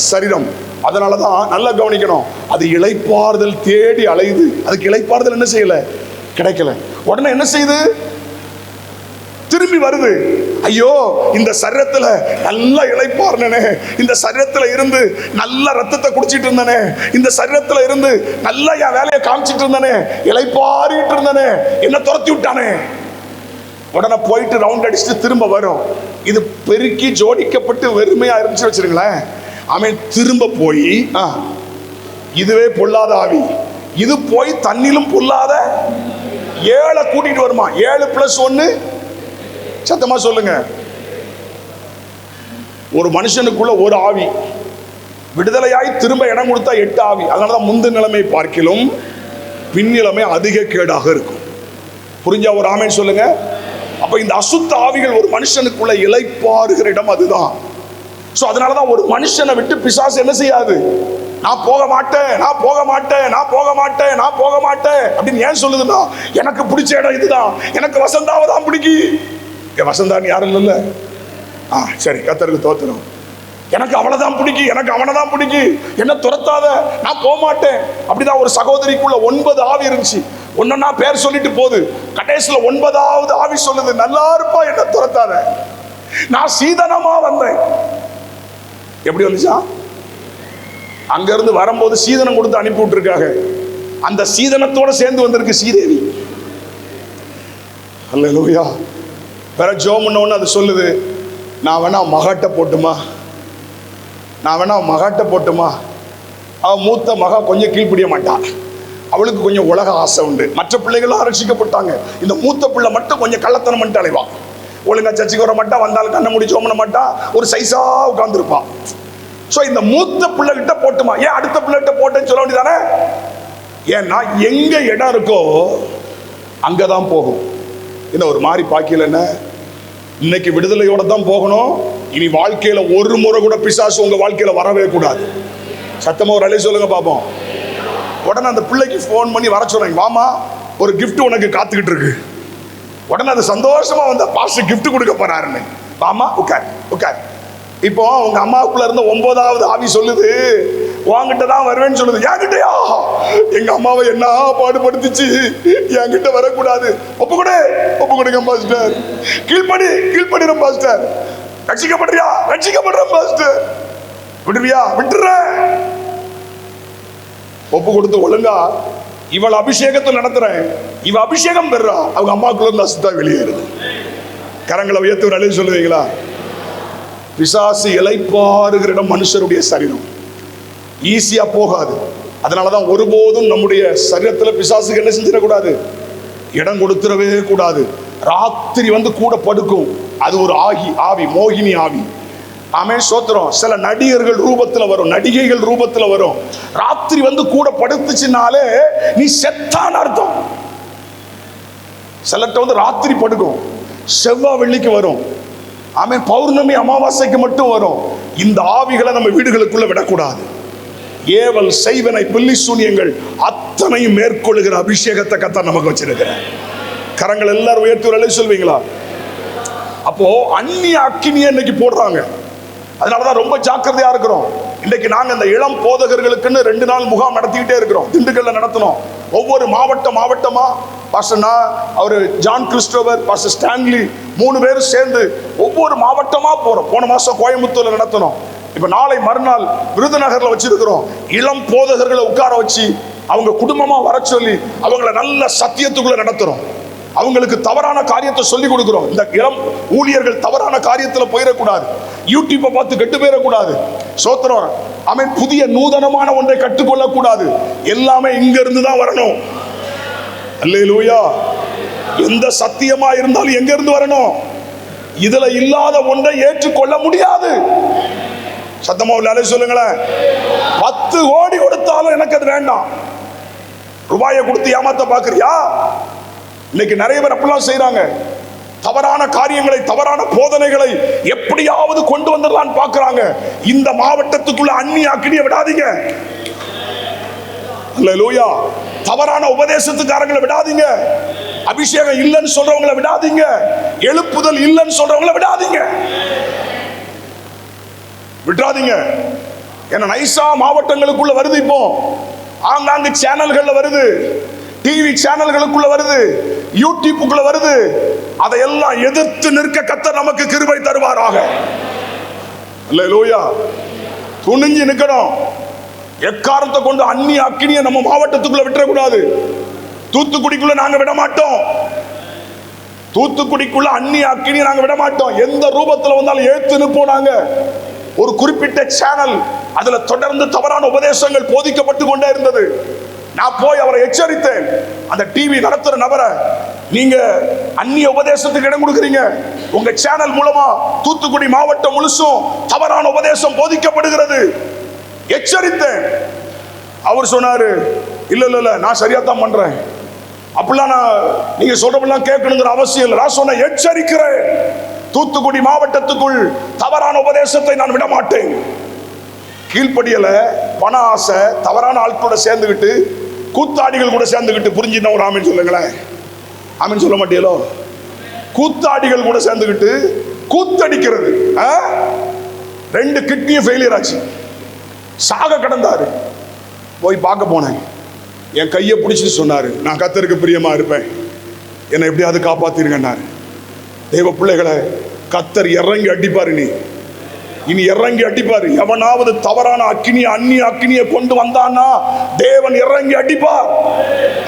சரீரம். அதனாலதான் நல்லா கவனிக்கணும், அது இளைப்பாறுதல் தேடி அலையுது. அதுக்கு இளைப்பாறுதல் என்ன செய்யல, கிடைக்கல. உடனே என்ன செய்யுது? திரும்பி வருது. ஐயோ, இந்த சரீரத்துல நல்லா இளைப்பாறுனே, இந்த சரீரத்துல இருந்து நல்ல ரத்தத்தை குடிச்சிட்டு இருந்தனே, இந்த சரீரத்துல இருந்து நல்லா என் வேலையை காமிச்சிட்டு இருந்தனே, இளைப்பாறிட்டு இருந்தனே, என்ன துரத்தி விட்டானே. உடனே போயிட்டு ரவுண்ட் அடிச்சுட்டு திரும்ப வரும். இது பெருக்கி ஜோடிக்கப்பட்டு வெறுமையா இருந்துச்சு வச்சிருங்களேன். அவன் திரும்ப போய் இதுவே பொல்லாத ஆவி, இது போய் தண்ணிலும் பொல்லாத 7 கூட்டிட்டு வருமா. 7 + 1 சத்தமா சொல்லுங்க. ஒரு மனுஷனுக்குள்ள ஒரு ஆவி விடுதலையாய் திரும்ப இடம் கொடுத்தா 8 ஆவி. அதனாலதான் முந்த நிலைமை பார்க்கிலும் பின்னிலைமை அதிக கேடாக இருக்கும். புரிஞ்சா ஒரு ஆமென் சொல்லுங்க. அப்ப இந்த அசுத்த ஆவிகள் ஒரு மனுஷனுக்குள்ள இளைப்பாறுகிற இடம் அதுதான். சோ அதனாலதான் ஒரு மனுஷனை விட்டு பிசாசு என்ன செய்யாது, நான் போக மாட்டேன், நான் போக மாட்டேன், நான் போக மாட்டேன், நான் போக மாட்டேன் அப்படின்னு ஏன் சொல்லுதுன்னா, எனக்கு பிடிச்ச இடம் இதுதான், எனக்கு வசந்தாவை தான் பிடிக்கி. வசந்தான் யாரும் இல்ல. சரி, கர்த்தருக்கு தோத்திரம். எனக்கு அவனைதான் பிடிக்கி, எனக்கு அவனைதான் பிடிக்கி, என்ன துரத்தாத, நான் போக மாட்டேன். அப்படிதான் ஒரு சகோதரிக்குள்ள 9 ஆவி இருந்துச்சு. ஒன்னா பேர் சொல்லிட்டு போகுது. கடைசியில 9வது ஆவி சொல்லுது, நல்லா இருப்பா, என்ன துரத்தாத, நான் சீதனமா வந்தேன். எப்படி வந்துச்சா? அங்க இருந்து வரும்போது சீதனம் கொடுத்து அனுப்பி விட்டுருக்காங்க. அந்த சீதனத்தோட சேர்ந்து வந்திருக்கு சீதேவி. அல்லேலூயா. வேற ஜோம் ஒண்ணு அது சொல்லுது, நான் வேணா மகாட்ட போட்டுமா, நான் வேணா மகாட்ட போட்டுமா. அவன் மூத்த மகா கொஞ்சம் கீழ்ப்படிய மாட்டான், அவளுக்கு கொஞ்சம் உலக ஆசை உண்டு. மற்ற பிள்ளைகளும் ரட்சிக்கப்பட்டாங்க, இந்த மூத்த பிள்ளை மட்டும் கொஞ்சம் கள்ளத்தனம் பண்ணிட்டு அலைவான். ஒழுங்கா சர்ச்சைக்கு வர மாட்டா, வந்தாலும் கண்ணை மூடி சோமன மாட்டா, ஒரு சைஸா உட்கார்ந்துருப்பான். ஸோ இந்த மூத்த பிள்ளைகிட்ட போட்டுமா, ஏன் அடுத்த பிள்ளைகிட்ட போட்டேன்னு சொல்ல வேண்டியதானே? ஏன்னா எங்க இடம் இருக்கோ அங்கதான் போகும். என்ன ஒரு மாதிரி பாக்கியல, என்ன இன்னைக்கு விடுதலையோட தான் போகணும். இனி வாழ்க்கையில ஒரு முறை கூட பிசாசு உங்க வாழ்க்கையில வரவே கூடாது. சத்தமா ஒரு அலை சொல்லுங்க பாப்போம். உடனே அந்த பிள்ளைக்கு ஃபோன் பண்ணி வர சொல்றாங்க, வாமா ஒரு கிஃப்ட் உனக்கு காத்துக்கிட்டு இருக்கு. உடனே அது சந்தோஷமா வந்து பாஸ்டர் கிஃப்ட் கொடுக்க போறாருன்னு, வாமா உட்கார் உட்கார். இப்போ உங்க அம்மாவுக்குள்ள இருந்த 9வது ஆவி சொல்லுது, வாங்கிட்ட தான் வருவேன்னு சொல்லுது. என்கிட்டயா? எங்க அம்மாவை என்ன பாடுபடுத்திச்சு, என்கிட்ட வரக்கூடாது. ஒப்பு கொடுங்க பாஸ்டர், கீழ்படிறோம் பாஸ்டர். ரட்சிக்கப்படுறியா? ரட்சிக்கப்படுறோம் பாஸ்டர். விடுறியா? விட்டுறேன். ஒப்பு கொடுத்து ஒழுங்கா இவள் அபிஷேகத்தை நடத்துறேன், இவ அபிஷேகம் பெறா, அவங்க அம்மாக்குள்ள இருந்து அசுத்தா வெளியேறுது. கரங்களை உயர்த்தி ஒரு அழகு சொல்லுவீங்களா? பிசாசு இளைப்பாறுகிற இடம் மனுஷருடைய சரீரம், ஈஸியா போகாது. அதனாலதான் ஒருபோதும் நம்முடைய சரீரத்துல பிசாசுக்கு என்ன செஞ்சிடக்கூடாது, இடம் கொடுத்துடவே கூடாது. ராத்திரி வந்து கூட படுக்கும், அது ஒரு ஆவி, மோகினி ஆவி. ஆமே சோத்திரம். சில நடிகர்கள் ரூபத்துல வரும், நடிகைகள் ரூபத்துல வரும். ராத்திரி வந்து கூட படுத்துச்சுனாலே நீ செத்தான் அர்த்தம். சிலர்ட்ட வந்து ராத்திரி படுக்கும், செவ்வாய் வெள்ளிக்கு வரும், ஆமே பௌர்ணமி அமாவாசைக்கு மட்டும் வரும். இந்த ஆவிகளை நம்ம வீடுகளுக்குள்ள விடக்கூடாது. ஏவல் செய்வனை பில்லி சூனியங்கள் அத்தனையும் மேற்கொள்ளுகிற அபிஷேகத்தை கர்த்தர் நமக்கு வச்சிருக்கிறார். கரங்கள் எல்லாரும் உயர்த்தி ஒரு அலை சொல்வீங்களா? அப்போ அந்நிய அக்கினியை இன்னைக்கு போடுறாங்க. அதனாலதான் ரொம்ப ஜாக்கிரதையா இருக்கிறோம். இன்னைக்கு நாங்க இந்த இளம் போதகர்களுக்குன்னு 2 நாள் முகாம் நடத்திக்கிட்டே இருக்கிறோம். திண்டுக்கல்ல நடத்தணும். ஒவ்வொரு மாவட்டமா பாஸ்டர் அவரு ஜான் கிறிஸ்டோபர், பாஸ்டர் ஸ்டான்லி 3 பேரும் சேர்ந்து ஒவ்வொரு மாவட்டமா போறோம். போன மாசம் கோயம்புத்தூர்ல நடத்தணும். இப்ப நாளை மறுநாள் விருதுநகர்ல வச்சிருக்கிறோம். இளம் போதகர்களை உட்கார வச்சு அவங்க குடும்பமா வர சொல்லி அவங்கள நல்ல சத்தியத்துக்குள்ள நடத்துறோம். அவங்களுக்கு தவறான காரியத்தை சொல்லி கொடுக்கிறோம். இந்த இளம் ஊழியர்கள் தவறான காரியத்தில் போயிடக்கூடாது, யூடியூப்பை பார்த்து கெட்டு போயிடக்கூடாது. சோத்திரம். அவன் புதிய நூதனமான ஒன்றை கற்றுக்கொள்ளக்கூடாது. எல்லாமே இங்க இருந்து தான் வரணும். அல்லேலூயா. எந்த சத்தியமா இருந்தாலும் எங்க இருந்து வரணும்? இதுல இல்லாத ஒன்றை ஏற்றுக்கொள்ள முடியாது. சத்தமா உள்ள சொல்லுங்களேன். 10 கோடி கொடுத்தாலும் எனக்கு அது வேண்டாம். ரூபாயை கொடுத்து ஏமாத்த பாக்குறியா? இன்னைக்கு நிறைய பேர் அப்படிலாம் செய்யறாங்க. தவறான காரியங்களை, தவறான போதனைகளை எப்படியாவது கொண்டு வந்துடலான்னு பாக்குறாங்க. இந்த மாவட்டத்துக்குள்ள அந்நிய அக்கினியை விடாதீங்க. அல்லேலூயா. தவறான உபதேசத்துக்காரங்களை விடாதீங்க. அபிஷேகம் இல்லைன்னு சொல்றவங்களை விடாதீங்க. எழுப்புதல் இல்லைன்னு சொல்றவங்களை விடாதீங்க. விட்டுறாதீங்க. ஏன்னா நைசா மாவட்டங்களுக்குள்ள வருது, இப்போ ஆங்காங்கு சேனல்கள்ல வருது, டிவி சேனல்களுக்குள்ள வருது, யூடியூப்புக்குள்ள வருது. அதையெல்லாம் எதிர்த்து நிற்க கர்த்தர் நமக்கு கிருபை தருவாராக. அல்லேலூயா. துணிஞ்சு நிக்கணும். எக்காரத்தை கொண்டு அந்நிய அக்கினியை நம்ம மாவட்டத்துக்குள்ள விட்டுறக்கூடாது. தூத்துக்குடிக்குள்ள நாங்க விட மாட்டோம். தூத்துக்குடிக்குள்ள அந்நிய அக்கினியை நாங்க விட மாட்டோம். எந்த ரூபத்துல வந்தாலும் எழுத்து நிற்போம். நாங்க ஒரு குறிப்பிட்ட சேனல், அதுல தொடர்ந்து தவறான உபதேசங்கள் போதிக்கப்பட்டு கொண்டே இருந்தது. நான் போய் அவரை எச்சரித்தேன். அந்த டிவி நடத்துற நபரை, நீங்க அந்நிய உபதேசத்துக்கு இடம் கொடுக்குறீங்க. உங்க சேனல் மூலமா தூத்துக்குடி மாவட்டம் முழுசும் தவறான உபதேசம் போதிக்கப்படுகிறது. எச்சரித்தேன். அவர் சொன்னாரு, இல்ல நான் சரியா தான் பண்றேன், அப்படிலாம் நான் நீங்க சொல்றதெல்லாம் கேட்கணுங்கிற அவசியம் இல்லை. நான் சொன்ன எச்சரிக்கிறேன், தூத்துக்குடி மாவட்டத்துக்குள் தவறான உபதேசத்தை நான் விட மாட்டேன். கீழ்ப்படியல, பண ஆசை, தவறான ஆட்களோட சேர்ந்துக்கிட்டு, கூத்தாடிகள் கூட சேர்ந்துக்கிட்டு, புரிஞ்சுன்னா ஒரு ஆமீன் சொல்லுங்களேன். ஆமீன் சொல்ல மாட்டீங்களோ? கூத்தாடிகள் கூட சேர்ந்துக்கிட்டு கூத்தடிக்கிறது. 2 கிட்னியும் ஃபெயிலியர் ஆச்சு, சாக கிடந்தாரு. போய் பார்க்க போனேன். என் கையை பிடிச்சிட்டு சொன்னாரு, நான் கர்த்தருக்கு பிரியமா இருப்பேன், என்னை எப்படியாவது காப்பாத்திருங்கன்னாரு. தேவ பிள்ளைகளை, கர்த்தர் இறங்கி அடிப்பாரு. இனி இறங்கி அடிப்பாரு. எவனாவது தவறான அக்கினியை, அந்நிய அக்கினியை கொண்டு வந்தான்னா தேவன் இறங்கி அடிப்பார்.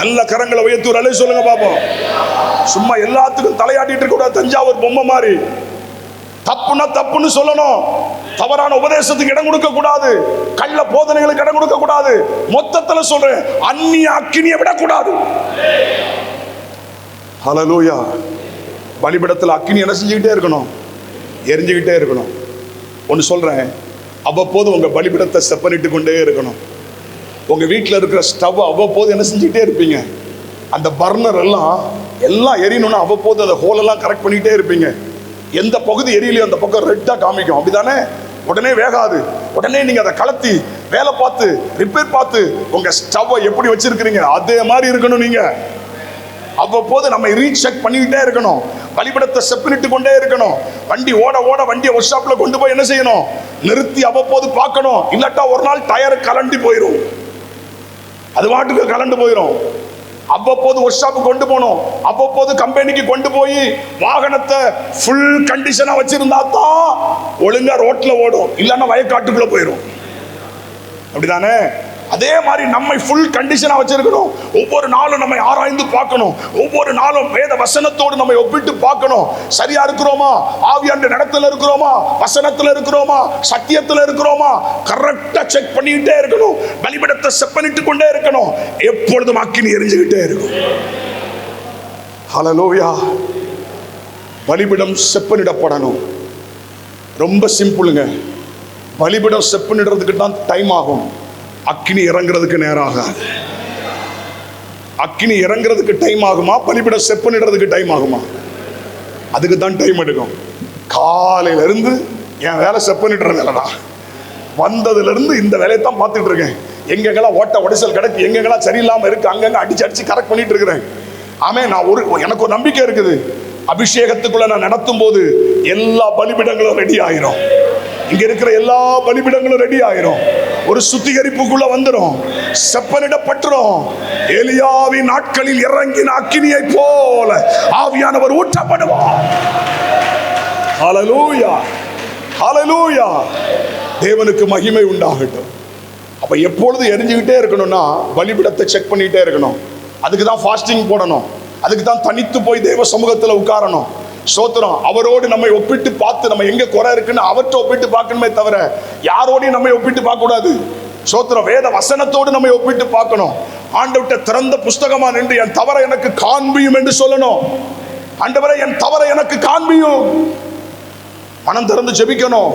நல்ல கரங்களை உயர்த்தி ஒரு அலை சொல்லுங்க பாப்போம். சும்மா எல்லாத்துக்கும் தலையாட்டிட்டு இருக்க கூடாது. தஞ்சாவூர் பொம்மை மாதிரி தப்புன்னா தப்புன்னு சொல்லணும். தவறான உபதேசத்துக்கு இடம் கொடுக்க கூடாது. கள்ள போதனைகளுக்கு இடம் கொடுக்க கூடாது. மொத்தத்துல சொல்றேன், அந்நிய அக்கினியை விடக்கூடாது. ஹல்லேலூயா. பலிபீடத்தில் அக்கினி என்ன செஞ்சுக்கிட்டே இருக்கணும்? எரிஞ்சுக்கிட்டே இருக்கணும். ஒன்று சொல்றேன், அவ்வப்போது உங்க பலிபீடத்தை செப்பனிட்டு கொண்டே இருக்கணும். உங்க வீட்டில் இருக்கிற ஸ்டவ் அவ்வப்போது என்ன செஞ்சுக்கிட்டே இருப்பீங்க? அந்த பர்னர் எல்லாம் எரியணும்னா அவ்வப்போது அந்த ஹோலெல்லாம் கரெக்ட் பண்ணிக்கிட்டே இருப்பீங்க. எந்த பகுதி எரியலையோ அந்த பக்கம் ரெட்டாக காமிக்கும், அப்படிதானே? உடனே வேகாது. உடனே நீங்க அதை கலத்தி வேலை பார்த்து ரிப்பேர் பார்த்து உங்க ஸ்டவ்வை எப்படி வச்சிருக்கிறீங்க அதே மாதிரி இருக்கணும். நீங்க அவ்வப்போது நம்ம ரீசெக் பண்ணிக்கிட்டே இருக்கணும். பலிபீடத்தை செப்பனிட்டு கொண்டே இருக்கணும். வண்டி ஓட ஓட வண்டியை ஒர்க் ஷாப்ல கொண்டு போய் என்ன செய்யணும்? நிறுத்தி அவ்வப்போது பார்க்கணும். இல்லாட்டா ஒரு நாள் டயர் கலண்டி போயிடும், அது வாட்டுக்கு கலண்டு போயிடும். அவ்வப்போது ஒர்க் ஷாப்பு கொண்டு போகணும். அவ்வப்போது கம்பெனிக்கு கொண்டு போய் வாகனத்தை ஃபுல் கண்டிஷனா வச்சிருந்தா தான் ஒழுங்கா ரோட்ல ஓடும், இல்லைன்னா வயக்காட்டுக்குள்ள போயிடும். அப்படிதானே? அதே மாதிரி நம்மை ஃபுல் கண்டிஷனா வச்சிருக்கணும். ஒவ்வொரு நாளும் நம்மை ஆராய்ந்து பார்க்கணும். ஒவ்வொரு நாளும் வேத வசனத்தோடு நம்மை ஒப்பிட்டு பார்க்கணும். சரியா இருக்கிறோமா? ஆவியாண்ட நடத்துல இருக்கிறோமா? வசனத்துல இருக்கிறோமா? சத்தியத்துல இருக்கிறோமா? கரெக்டா செக் பண்ணிக்கிட்டே இருக்கணும். பலிபீடத்தை செப்பனிட்டு கொண்டே இருக்கணும். எப்பொழுதும் அக்கினி எரிஞ்சுக்கிட்டே இருக்கும். ஹல்லேலூயா. பலிபீடம் செப்பனிடப்படணும். ரொம்ப சிம்பிளுங்க. பலிபீடம் செப்பனிடுறதுக்கு தான் டைம் ஆகும். அக்கினி இறங்குறதுக்கு நேரம் ஆகாது. அக்கினி இறங்குறதுக்கு டைம் ஆகுமா? பலிபீடம் செப்பனிடுறதுக்கு டைம் ஆகுமா? அதுக்கு தான் டைம் எடுக்கும். காலையில இருந்து என் வேலை செப்பனிடுற வேலை தான். வந்ததுல இருந்து இந்த வேலையை தான் பார்த்துட்டு இருக்கேன். எங்கெங்கெல்லாம் ஓட்ட உடைசல் கிடக்கு, எங்கெங்கெல்லாம் சரியில்லாம இருக்கு, அங்கங்க அடிச்சு கரெக்ட் பண்ணிட்டு இருக்கிறேன். ஆமே, எனக்கு ஒரு நம்பிக்கை இருக்குது. அபிஷேகத்துக்குள்ள நான் நடத்தும் போது எல்லா பலிபீடங்களும் ரெடி ஆயிரும். இங்க இருக்கிற எல்லா பலிபீடங்களும் ரெடி ஆயிரும். ஒரு சுத்திகரிப்புக்குள்ள வந்துடும், செப்பனிடப்பட்டுரும். எலியாவின் நாட்களில் இறங்கின அக்கினியை போல ஆவியானவர் ஊற்றப்படுவார். ஹல்லேலூயா, ஹல்லேலூயா. தேவனுக்கு மகிமை உண்டாகட்டும். அப்ப எப்பொழுது எரிஞ்சுக்கிட்டே இருக்கணும்னா பலிபீடத்தை செக் பண்ணிட்டே இருக்கணும். அதுக்கு தான் ஃபாஸ்டிங் போடணும். அதுக்கு தான் தனித்து போய் தேவ சமூகத்தில் உட்காரணும். சோத்திரம். அவரோடு நம்மை ஒப்பிட்டு பார்த்து நம்ம எங்க குறை இருக்குன்னு அவற்றை ஒப்பிட்டு பார்க்கணுமே தவிர யாரோடையும் நம்மை ஒப்பிட்டு பார்க்க கூடாது. சோத்திரம். வேத வசனத்தோடு நம்மை ஒப்பிட்டு பார்க்கணும். ஆண்டவர்ட்ட திறந்த புஸ்தகமா நின்று என் தவறை எனக்கு காண்பியும் என்று சொல்லணும். ஆண்டவரே, என் தவறை எனக்கு காண்பியும். மனம் திறந்து ஜெபிக்கணும்.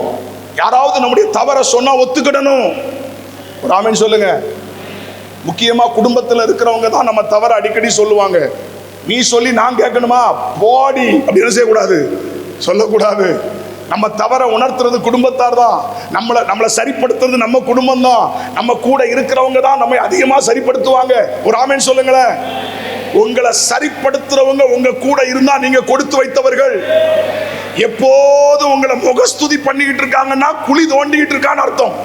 யாராவது நம்முடைய தவறை சொன்னா ஒத்துக்கிடணும். ஒரு ஆமென் சொல்லுங்க. முக்கியமா குடும்பத்தில் இருக்கிறவங்க தான் நம்ம தவறை அடிக்கடி சொல்லுவாங்க. நீ சொல்லி நான் கேட்கணுமா? போடி அப்படின்னு செய்யக்கூடாது, சொல்லக்கூடாது. நம்ம தவற உணர்த்துறது குடும்பத்தார் தான். நம்மளை சரிப்படுத்துறது நம்ம குடும்பம் தான். நம்ம கூட இருக்கிறவங்க தான் நம்மை அதிகமா சரிப்படுத்துவாங்க. ஒரு ஆமென் சொல்லுங்களேன். உங்களை சரிப்படுத்துறவங்க உங்க கூட இருந்தா நீங்க கொடுத்து வைத்தவர்கள். எப்போதும் உங்களை முகஸ்துதி பண்ணிக்கிட்டு இருக்காங்கன்னா குழி தோண்டிக்கிட்டு இருக்கான்னு அர்த்தம்.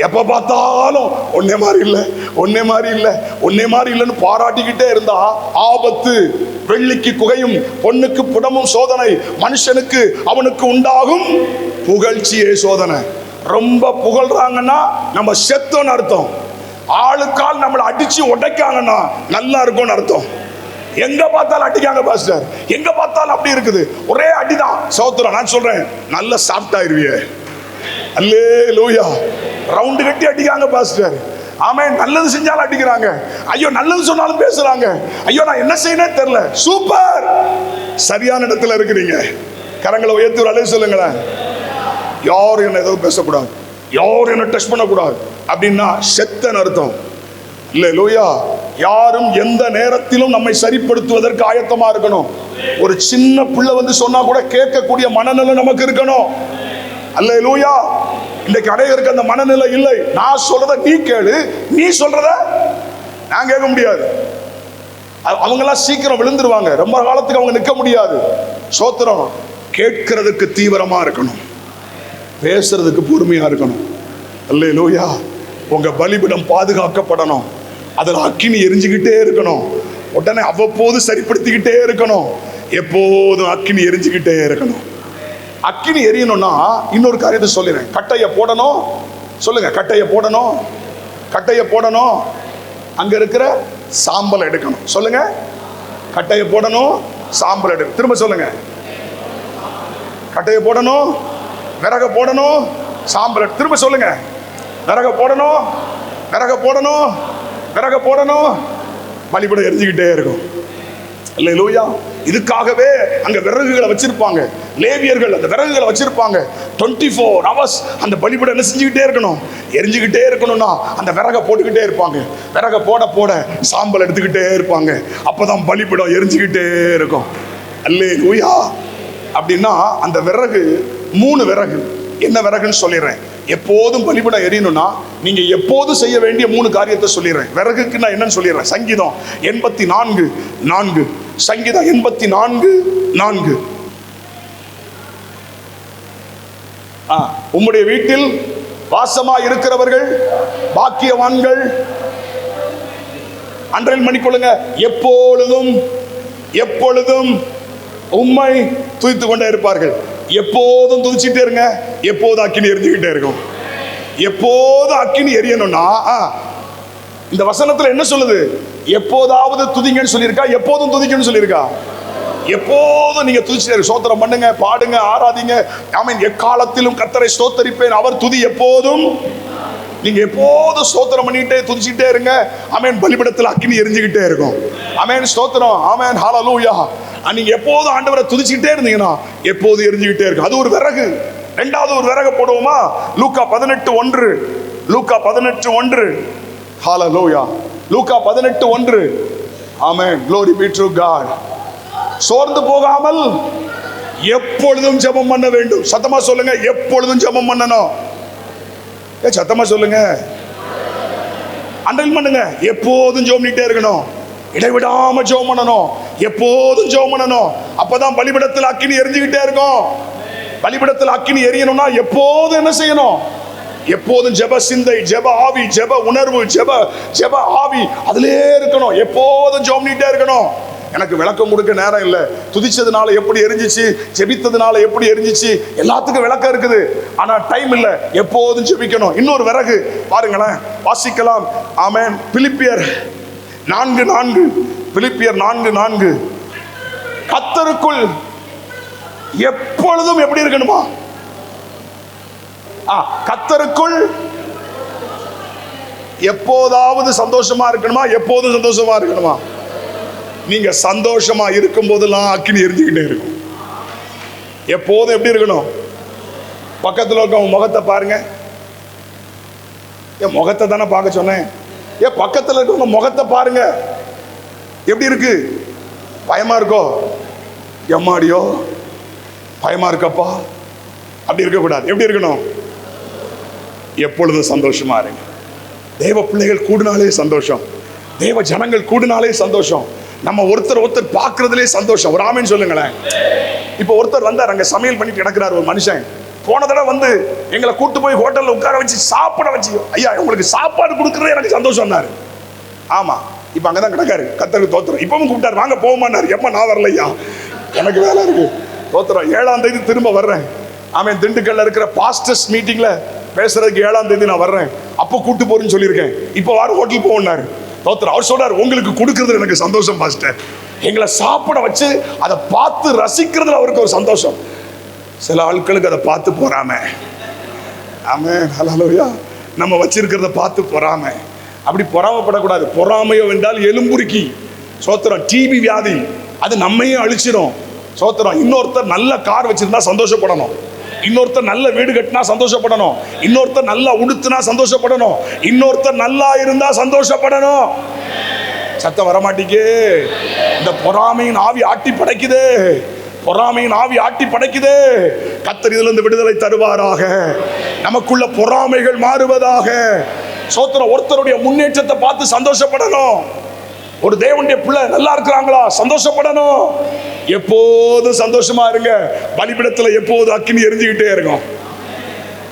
எப்ப பார்த்தாலும் ஒன்னே மாதிரி இல்லை, ஒன்னே மாதிரி இல்லை, ஒன்னே மாதிரி இல்லைன்னு பாராட்டிக்கிட்டே இருந்தா ஆபத்து. வெள்ளிக்கு குகையும் பொண்ணுக்கு புடமும் சோதனை, மனுஷனுக்கு அவனுக்கு உண்டாகும் புகழ்ச்சியே சோதனை. ரொம்ப புகழ்றாங்கன்னா நம்ம செத்தோன்னு அர்த்தம். ஆளுக்கால் நம்மளை அடிச்சு உடைக்காங்கன்னா நல்லா இருக்கும்னு அர்த்தம். எங்க பார்த்தாலும் அடிக்காங்க பாஸ்டர், எங்க பார்த்தாலும் அப்படி இருக்குது, ஒரே அடிதான். சோத்திரம். நான் சொல்றேன், நல்ல சாஃப்ட் ஆயிருவியே. அல்லேலூயா. ரவுண்டு கட்டி அடிக்காங்க பாஸ்டர். ஆமே, நல்லது செஞ்சாலும் அடிக்கிறாங்க. ஐயோ, நல்லது சொன்னாலும் பேசுறாங்க. ஐயோ, நான் என்ன செய்யணும் தெரியல. சூப்பர், சரியான இடத்துல இருக்கிறீங்க. கரங்களை உயர்த்தி ஒரு அழைப்பு சொல்லுங்களேன். யாரும் என்ன எதுவும் பேசக்கூடாது, யாரும் என்ன டச் பண்ணக்கூடாது அப்படின்னா செத்தன் அர்த்தம். அல்லேலூயா. யாரும் எந்த நேரத்திலும் நம்மை சரிப்படுத்துவதற்கு ஆயத்தமா இருக்கணும். ஒரு சின்ன பிள்ளை வந்து சொன்னா கூட கேட்கக்கூடிய மனநிலை நமக்கு இருக்கணும். அல்லேலூயா. இன்னைக்கு அநேகருக்கு அந்த மனநிலை இல்லை. நான் சொல்றத நீ கேளு, நீ சொல்றத நான் கேட்க முடியாது. அவங்கெல்லாம் சீக்கிரம் விழுந்துருவாங்க. ரொம்ப காலத்துக்கு அவங்க நிற்க முடியாது. சோத்திரம். கேட்கறதுக்கு தீவிரமா இருக்கணும், பேசுறதுக்கு பொறுமையா இருக்கணும். அல்லேலூயா. உங்க பலிபீடம் பாதுகாக்கப்படணும். அதில் அக்கினி எரிஞ்சுக்கிட்டே இருக்கணும். உடனே அவ்வப்போது சரிப்படுத்திக்கிட்டே இருக்கணும். எப்போதும் அக்கினி எரிஞ்சுக்கிட்டே இருக்கணும். அக்கினி எரியணும்னா இன்னொரு காரியத்தை சொல்லிடுறேன். கட்டையை போடணும். சொல்லுங்க, கட்டையை போடணும், கட்டையை போடணும். அங்க இருக்கிற சாம்பல் எடுக்கணும். சொல்லுங்க, கட்டையை போடணும், சாம்பல் எடுக்கணும். திரும்ப சொல்லுங்க. கட்டையை போடணும், விறக போடணும், சாம்பல் திரும்ப சொல்லுங்க, விறக போடணும், விறக போடணும், விறக போடணும், பலிபீடம் எரிஞ்சுக்கிட்டே இருக்கும். அல்லேலூயா. இதுக்காகவே அங்க விறகுகளை வச்சிருப்பாங்க. லேவியர்கள் அந்த விறகுகளை வச்சிருப்பாங்க. 24 hours அந்த பலிபீடம் என்ன செஞ்சுக்கிட்டே இருக்கணும், எரிஞ்சுக்கிட்டே இருக்கணும்னா அந்த விறகை போட்டுக்கிட்டே இருப்பாங்க. விறகை போட போட சாம்பல் எடுத்துக்கிட்டே இருப்பாங்க. அப்பதான் பலிபீடம் எரிஞ்சுக்கிட்டே இருக்கும். அல்லேலூயா. அப்படின்னா அந்த விறகு 3 விறகு. என்ன விறகுன்னு சொல்லிடுறேன். எப்போதும் பலிபீடம் எரியணும்னா நீங்க எப்போதும் செய்ய வேண்டிய 3 காரியத்தை சொல்லிடுறேன். விறகுக்கு நான் என்னன்னு சொல்லிடுறேன். சங்கீதம் 84:4. சங்கீதம் 84:4. உம்முடைய வீட்டில் வாசமா இருக்கிறவர்கள் பாக்கியவான்கள். அன்றையில் மணிக்கொள்ளுங்க. எப்பொழுதும் எப்பொழுதும் உம்மை துதித்து கொண்டே இருப்பார்கள். எப்போதும் துதிச்சுட்டே இருங்க. எப்போதும் அக்கினி எரிஞ்சுக்கிட்டே இருக்கும். எப்போதும் அக்கினி எரியணும்னா இந்த வசனத்துல என்ன சொல்லுது? எப்போதாவது துதிங்கன்னு சொல்லியிருக்கா, எப்போதும் துதிக்கணும்னு சொல்லியிருக்கா? எப்போதும் நீங்க துதிச்சு ஸ்தோத்திரம் பண்ணுங்க, பாடுங்க, ஆராதிங்க. ஆமென். எக்காலத்திலும் கர்த்தரை ஸ்தோத்தரிப்பேன், அவர் துதி எப்போதும். நீங்க எப்போதும் ஸ்தோத்திரம் பண்ணிட்டே துதிச்சுட்டே இருங்க. ஆமென். பலிபீடத்தில் அக்கினி எரிஞ்சுக்கிட்டே இருக்கும். ஆமென். ஸ்தோத்திரம். ஆமென். ஹல்லேலூயா. நீங்க எப்போதும் ஆண்டவரை துதிச்சுட்டே இருந்தீங்கன்னா எப்போதும் எரிஞ்சுக்கிட்டே இருக்கும். அது ஒரு விறகு. ரெண்டாவது ஒரு விறகு போடுவோமா? லூக்கா 18:1. லூக்கா 18:1. ஹல்லேலூயா. லூக்கா 18:1. ஆமென். Glory be to God. சோர்ந்து போகாமல் எப்பொழுதும் ஜெபம் பண்ண வேண்டும். சத்தமா சொல்லுங்க. எப்பொழுதும் ஜெபம் பண்ணணும். சத்தமா சொல்லுங்க. அண்டல் பண்ணுங்க. எப்போதும் ஜெபம் பண்ணிட்டே இருக்கணும். இடைவிடாம ஜெபம் பண்ணணும். எப்போதும் ஜெபம் பண்ணணும். அப்பதான் பலிபீடத்தில் அக்கினி எரிஞ்சுக்கிட்டே இருக்கும். பலிபீடத்தில் அக்கினி எரியணும்னா எப்போதும் என்ன செய்யணும்? எப்போதும் ஜெப சிந்தை, ஜெப ஆவி, ஜெப உணர்வு, ஜெப ஆவி அதிலே இருக்கணும். எப்போதும் ஜெபம் பண்ணிட்டே இருக்கணும். எனக்கு விளக்கம் கொடுக்க நேரம் இல்லை. துதிச்சதுனால எப்படி எரிஞ்சிச்சு, ஜெபித்ததுனால எப்படி எரிஞ்சிச்சு, எல்லாத்துக்கும் விளக்கம் இருக்குது. ஆனா டைம் இல்லை. எப்போதும் ஜெபிக்கணும். இன்னொரு விறகு பாருங்களேன், வாசிக்கலாம். ஆமென். பிலிப்பியர் 4:4. பிலிப்பியர் 4:4. கர்த்தருக்குள் எப்பொழுதும் எப்படி இருக்கணுமா? கர்த்தருக்குள் எப்போதாவது சந்தோஷமா இருக்கணுமா? எப்போதும் சந்தோஷமா இருக்கணுமா? நீங்க சந்தோஷமா இருக்கும் போதெல்லாம் அக்கினி எரிஞ்சுக்கிட்டே இருக்கும். எப்போதும் எப்படி இருக்கணும்? பக்கத்தில் இருக்கவங்க முகத்தை பாருங்க. என் முகத்தை தானே பார்க்க சொன்னேன். பக்கத்தில் இருக்கவங்க முகத்தை பாருங்க. எப்படி இருக்கு? பயமா இருக்கோ? எம்மாடியோ பயமா இருக்கப்பா, அப்படி இருக்கக்கூடாது. எப்படி இருக்கணும்? எப்பொழுதும் சந்தோஷமா இருங்க. தேவ பிள்ளைகள் கூடினாலே சந்தோஷம். தேவ ஜனங்கள் கூடினாலே சந்தோஷம். நம்ம ஒருத்தர் பார்க்கறதுலே சந்தோஷம். ஒரு ஆமென் சொல்லுங்களேன். இப்போ ஒருத்தர் வந்தார், அங்க சமையல் பண்ணிட்டு கிடக்கிறார் ஒரு மனுஷன். போன தடவை வந்து எங்களை கூட்டு போய் ஹோட்டல்ல உட்கார வச்சு சாப்பிட வச்சு, ஐயா உங்களுக்கு சாப்பாடு கொடுக்கறது எனக்கு சந்தோஷம். ஆமா, இப்ப அங்கதான் கிடக்காரு. கர்த்தருக்கு தோத்திரம். இப்பவும் கூப்பிட்டாரு, வாங்க போமான்னாரு. எப்ப நான் வரலையா, எனக்கு வேலை இருக்கு. தோத்திரம். 7ஆம் தேதி திரும்ப வர்றேன். ஆமென். திண்டுக்கல்ல இருக்கிற பாஸ்டர்ஸ் மீட்டிங்ல பேசுறதுக்கு 7ஆம் தேதி நான் வர்றேன். அப்போ கூட்டு போறேன்னு சொல்லியிருக்கேன். இப்போ வாரம் ஹோட்டல் போனாரு. தோத்திரம். அவர் சொல்றாரு, உங்களுக்கு கொடுக்கறது எனக்கு சந்தோஷம் பாஸ்டர். எங்களை சாப்பிட வச்சு அதை பார்த்து ரசிக்கிறதுல அவருக்கு ஒரு சந்தோஷம். சில ஆட்களுக்கு அதை பார்த்து போறாம, ஆமென், ஹல்லேலூயா, நம்ம வச்சிருக்கிறத பார்த்து பொறாம. அப்படி பொறாமப்படக்கூடாது. பொறாமையோ என்றால் எலும்புருக்கி. சோத்திரம். டிபி வியாதி அது நம்மையும் அழிச்சிடும். சோத்திரம். இன்னொருத்தர் நல்ல கார் வச்சிருந்தா சந்தோஷப்படணும். இன்னொருத்தர் நல்ல வீடு கட்டினா சந்தோஷப்படணும். இன்னொருத்தர் நல்லா உடுத்துனா சந்தோஷப்படணும். இன்னொருத்தர் நல்லா இருந்தா சந்தோஷப்படணும். சத்தம் வரமாட்டீங்க. இந்த பொறாமையின் ஆவி ஆட்டி படைக்குது. பொறாமையின் ஆவி ஆட்டி படைக்குது. கர்த்தர் இதிலிருந்து விடுதலை தருவாராக. நமக்குள்ள பொறாமைகள் மாறுவதாக. சோத்திரம். ஒருத்தருடைய முன்னேற்றத்தை பார்த்து சந்தோஷப்படணும். ஒரு தேவனுடைய பிள்ளை நல்லா இருக்கிறாங்களா, சந்தோஷப்படணும். எப்போதும் சந்தோஷமா இருங்க. பலிபீடத்தில் எப்போதும் அக்கினி எரிஞ்சுக்கிட்டே இருக்கும்.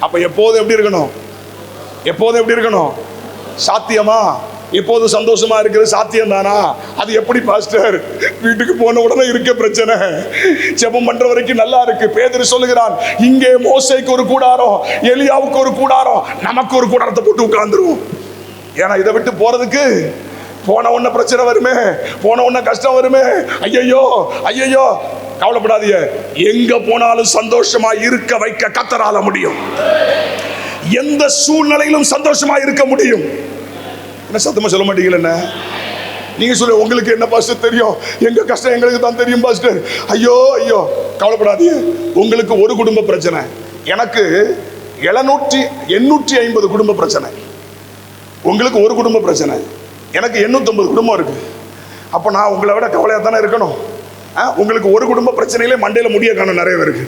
அப்ப எப்போதும் எப்படி இருக்கணும்? எப்போதும் எப்படி இருக்கணும்? சாத்தியமா? எப்போதும் சந்தோஷமா இருக்கிறது சாத்தியம் தானா? அது எப்படி பாஸ்டர்? வீட்டுக்கு போன உடனே இருக்க பிரச்சனை, ஜெபம் பண்ற வரைக்கும் நல்லா இருக்கு. பேதுரு சொல்லுகிறான், இங்கே மோசேக்கு ஒரு கூடாரம், எலியாவுக்கு ஒரு கூடாரம், நமக்கு ஒரு கூடாரத்தை போட்டு உட்கார்ந்துருவோம். ஏன்னா இதை விட்டு போறதுக்கு போன உடனே பிரச்சனை வருமே, போன உடனே கஷ்டம் வருமே, ஐயோ ஐயோ. கவலைப்படாதீங்க. எங்க போனாலும் சந்தோஷமா இருக்க வைக்க கர்த்தரால முடியும். எந்த சூழ்நிலையிலும் சந்தோஷமா இருக்க முடியும். என்ன சத்தமா சொல்ல மாட்டீங்களா? என்ன நீங்க சொல்ல, உங்களுக்கு என்ன பாஸ்டர் தெரியும்? எங்க கஷ்டம் எங்களுக்கு தான் தெரியும் பாஸ்டர். ஐயோ ஐயோ, கவலைப்படாதீங்க. உங்களுக்கு ஒரு குடும்ப பிரச்சனை, எனக்கு 850 குடும்ப பிரச்சனை. உங்களுக்கு ஒரு குடும்ப பிரச்சனை, எனக்கு 850 குடும்பம் இருக்கு. அப்ப நான் உங்களை விட கவலையா தானே இருக்கணும். உங்களுக்கு ஒரு குடும்ப பிரச்சனையிலே மண்டையில முடிய காணும் நிறைய பேருக்கு.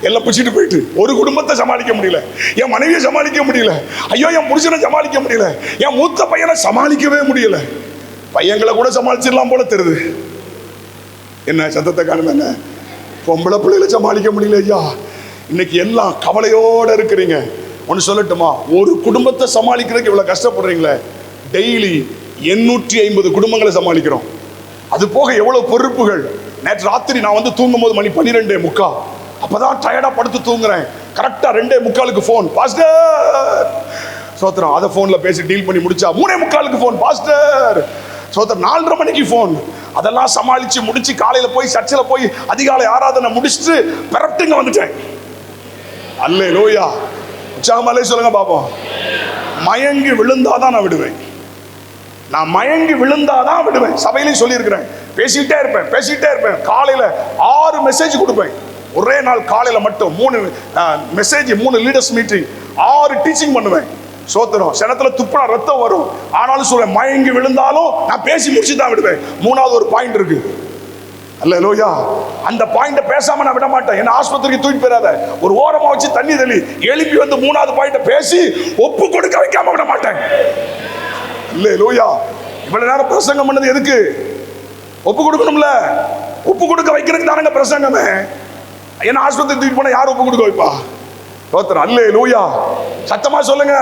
எல்லாம் பிடிச்சிட்டு போயிட்டு ஒரு குடும்பத்தை சமாளிக்க முடியல, என் மனைவியை சமாளிக்க முடியல, ஐயோ என் புருஷனை சமாளிக்க முடியல, என் மூத்த பையனை சமாளிக்கவே முடியல. பையங்களை கூட சமாளிச்சிடலாம் போல தெரியுது. என்ன சத்தத்தை காணுமே? என்ன பொம்பளை பிள்ளைகளை சமாளிக்க முடியல ஐயா. இன்னைக்கு எல்லாம் கவலையோட இருக்கிறீங்க. ஒன்று சொல்லட்டுமா? ஒரு குடும்பத்தை சமாளிக்கிறதுக்கு இவ்வளவு கஷ்டப்படுறீங்களே. டெய்லி 850 குடும்பங்களை சமாளிக்கிறோம். அது போக எவ்வளவு பொறுப்புகள். நேற்று ராத்திரி நான் வந்து தூங்கும் போது மணி 12:45. அப்பதான் டயர்டா படுத்து தூங்குறேன். கரெக்டா 2:45 போன், பாஸ்டர் சோத்திரம். அதை போன்ல பேசி டீல் பண்ணி முடிச்சா 3:45 போன், பாஸ்டர் சோத்திரம். 4:30 மணிக்கு போன். அதெல்லாம் சமாளிச்சு முடிச்சு காலையில போய் சர்ச்சில் போய் அதிகாலை ஆராதனை முடிச்சுட்டு பெரப்டுங்க வந்துட்டேன். அல்லேலூயா. உற்சாகமாலே சொல்லுங்க பாப்போம். மயங்கி விழுந்தாதான் நான் விடுவேன். நான் மயங்கி விழுந்தாதான் விடுவேன். சபையிலையும் சொல்லியிருக்கிறேன். பேசிட்டே இருப்பேன். காலையில 6 மெசேஜ் கொடுப்பேன். ஒரே நாள் காலையில மட்டும் 3 மெசேஜ், 3 லீடர்ஸ் மீட்டிங், 6 டீச்சிங் பண்ணுவேன். சோத்திரம். சினத்துல துப்புனா ரத்தம் வரும். ஆனாலும் சொல்றேன், மயங்கி விழுந்தாலும் நான் பேசி முடிச்சு தான் விடுவேன். 3வது ஒரு பாயிண்ட் இருக்கு. அல்லேலூயா. அந்த பாயிண்ட பேசாம நான் விட மாட்டேன். என்ன ஆஸ்பத்திரிக்கு தூக்கிட்டு போயிடாத, ஒரு ஓரமா வச்சு தண்ணி தள்ளி எழுப்பி வந்து 3வது பாயிண்ட பேசி ஒப்பு கொடுக்க வைக்காம விட மாட்டேன். அல்லேலூயா. இவ்வளவு நேரம் பிரசங்கம் பண்ணது எதுக்கு? ஒப்பு கொடுக்கணும்ல. ஒப்பு கொடுக்க வைக்கிறதுக்கு தானங்க பிரசங்கமே. என்ன ஆஸ்பத்திரி தூக்கிட்டு போனா யார் ஒப்பு கொடுக்க வைப்பா? தோத்திரம். அல்லேலூயா. சத்தமா சொல்லுங்க.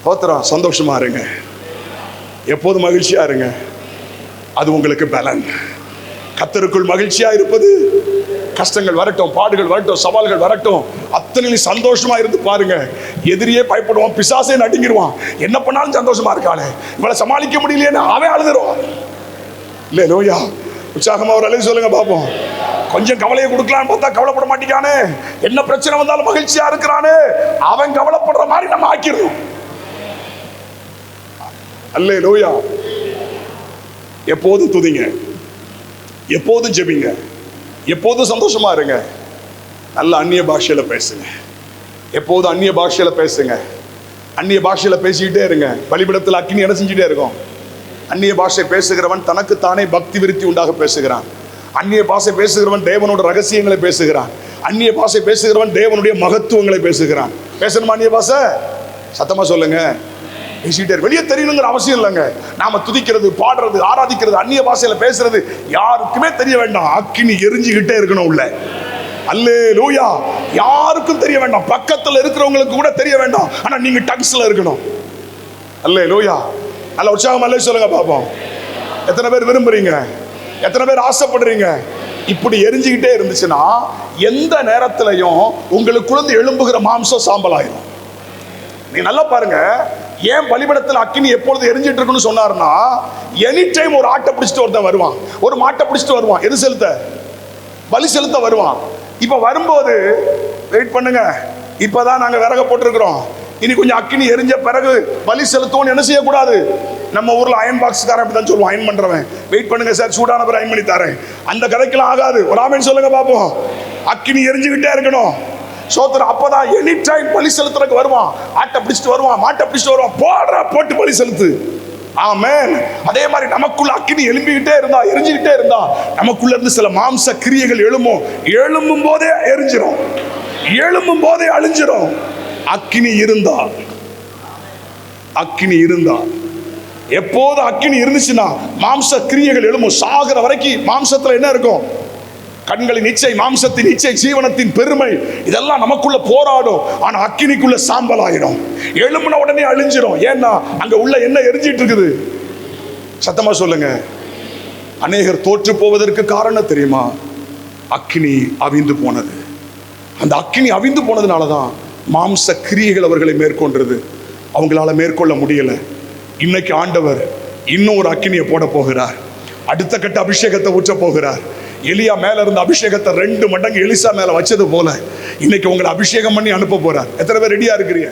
தோத்திரம். சந்தோஷமா இருங்க, எப்போதும் மகிழ்ச்சியா இருங்க. அது உங்களுக்கு பலன். கர்த்தருக்குள் மகிழ்ச்சியா இருப்பது. கஷ்டங்கள் வரட்டும், பாடுகள் வரட்டும், சவால்கள் வரட்டும், அத்தனையும் சந்தோஷமா இருந்து பாருங்க. எதிரியே பயப்படுவான், பிசாசே நடுங்கிடுவான். என்ன பண்ணாலும் சந்தோஷமா இருக்காளே, இவளை சமாளிக்க முடியலையேன்னு அவன் அழுதுருவான். அல்லேலூயா. உற்சாகமா ஒரு அழைப்பு சொல்லுங்க பாப்போம். கொஞ்சம் கவலையை கொடுக்கலான்னு பார்த்தா கவலைப்பட மாட்டேங்கானே. என்ன பிரச்சனை வந்தாலும் மகிழ்ச்சியா இருக்கிறானே, அவன் கவலைப்படுற மாதிரி நம்ம ஆக்கிடணும். அல்லேலூயா. எப்போதும் துதிங்க, எப்போதும் ஜெபிங்க, எப்போதும் சந்தோஷமா இருங்க. நல்ல அந்நிய பாஷையில பேசுங்க. எப்போதும் அந்நிய பாஷையில பேசுங்க. அந்நிய பாஷையில பேசிக்கிட்டே இருங்க. பலிபீடத்தில் அக்கினி என்ன செஞ்சுட்டே இருக்கும்? அந்நிய பாஷை பேசுகிறவன் தனக்குத்தானே பக்தி விருத்தி உண்டாக பேசுகிறான். அந்நிய பாஷை பேசுகிறவன் தேவனோட ரகசியங்களை பேசுகிறான். அந்நிய பாஷை பேசுகிறவன் தேவனுடைய மகத்துவங்களை பேசுகிறான். பேசணுமா அந்நிய பாஷை? சத்தமா சொல்லுங்க. பேசிட்டே வெளியே தெரியணுங்கிற அவசியம் இல்லைங்க. நாம துதிக்கிறது, பாடுறது, ஆராதிக்கிறது, அந்நிய பாஷையில பேசுறது யாருக்குமே தெரிய வேண்டாம். அக்கினி எரிஞ்சுக்கிட்டே இருக்கணும் உள்ள. அல்லேலூயா. யாருக்கும் தெரிய வேண்டாம். பக்கத்துல இருக்கிறவங்களுக்கு கூட தெரிய வேண்டாம். ஆனா நீங்க டங்ஸ்ல இருக்கணும். அல்லேலூயா. நல்ல உற்சாகம் அல்லே சொல்லுங்க பாப்போம். எத்தனை பேர் விரும்புறீங்க? எத்தனை பேர் ஆசைப்படுறீங்க? இப்படி எரிஞ்சுக்கிட்டே இருந்துச்சுன்னா எந்த நேரத்திலையும் உங்களுக்குள்ள எழும்புகிற மாம்சம் சாம்பலாயிரும். நீ நல்லா பாருங்க. ஏன் பலிபீடத்தில் அக்கினி எப்பொழுது எரிஞ்சிட்டு இருக்குன்னு சொன்னார்னா, எனி டைம் ஒரு ஆட்டை பிடிச்சிட்டு ஒருத்தன் வருவான், ஒரு மாட்டை பிடிச்சிட்டு வருவான். எது செலுத்த? பலி செலுத்த வருவான். இப்ப வரும்போது வெயிட் பண்ணுங்க, இப்பதான் நாங்க விறக போட்டிருக்கிறோம், இனி கொஞ்சம் அக்கினி எரிஞ்ச பிறகு பலி செலுத்துவோம். என்ன செய்யக்கூடாது? நம்ம ஊர்ல அயன் பாக்ஸ்காரன் அப்படிதான் சொல்லுவான், அயன் பண்றவன். வெயிட் பண்ணுங்க சார், சூடான பிறகு அயன் பண்ணி தரேன். அந்த கதைக்கெல்லாம் ஆகாது. ஒரு ஆமென் சொல்லுங்க பாப்போம். அக்கினி எரிஞ்சுக்கிட்டே இருக்கணும். சோத்திரம். அப்பதான் எனி டைம் பலி செலுத்துறதுக்கு வருவான். ஆட்டை பிடிச்சிட்டு வருவான், மாட்டை பிடிச்சிட்டு வருவான். போட்டு பலி செலுத்து. ஆமென். அதே மாதிரி நமக்குள்ள அக்கினி எழும்பிக்கிட்டே இருந்தா, எரிஞ்சுக்கிட்டே இருந்தா, நமக்குள்ள இருந்து சில மாம்ச கிரியைகள் எழும்பும். எழும்பும் போதே எரிஞ்சிடும், எழும்பும் போதே அழிஞ்சிடும். அக்கினி இருந்தா எப்போது அக்கினி இருந்துச்சுன்னா மாம்ச கிரியைகள் எழும்பும். சாகிற வரைக்கும் மாம்சத்துல என்ன இருக்கும்? கண்களின் இச்சை, மாம்சத்தின் இச்சை, ஜீவனத்தின் பெருமை, இதெல்லாம் நமக்குள்ள போராடும். ஆனா அக்கினிக்குள்ள சாம்பல் ஆயிடும். எழும்புன உடனே அழிஞ்சிடும். ஏன்னா அங்க உள்ள என்ன எரிஞ்சிட்டு இருக்குது? சத்தமா சொல்லுங்க. அநேகர் தோற்று போவதற்கு காரணம் தெரியுமா? அக்கினி அவிந்து போனது. அந்த அக்கினி அவிந்து போனதுனாலதான் மாம்ச கிரியைகள் அவர்களை மேற்கொண்டது. அவங்களால மேற்கொள்ள முடியல. இன்னைக்கு ஆண்டவர் இன்னும் ஒரு அக்கினியை போட போகிறார். அடுத்த கட்ட அபிஷேகத்தை ஊற்ற போகிறார். எலியா மேல இருந்த அபிஷேகத்தை 2 மடங்கு எலிசா மேல வச்சது போல இன்னைக்கு உங்களை அபிஷேகம் பண்ணி அனுப்ப போறார். எத்தனை பேர் ரெடியா இருக்கிறீங்க?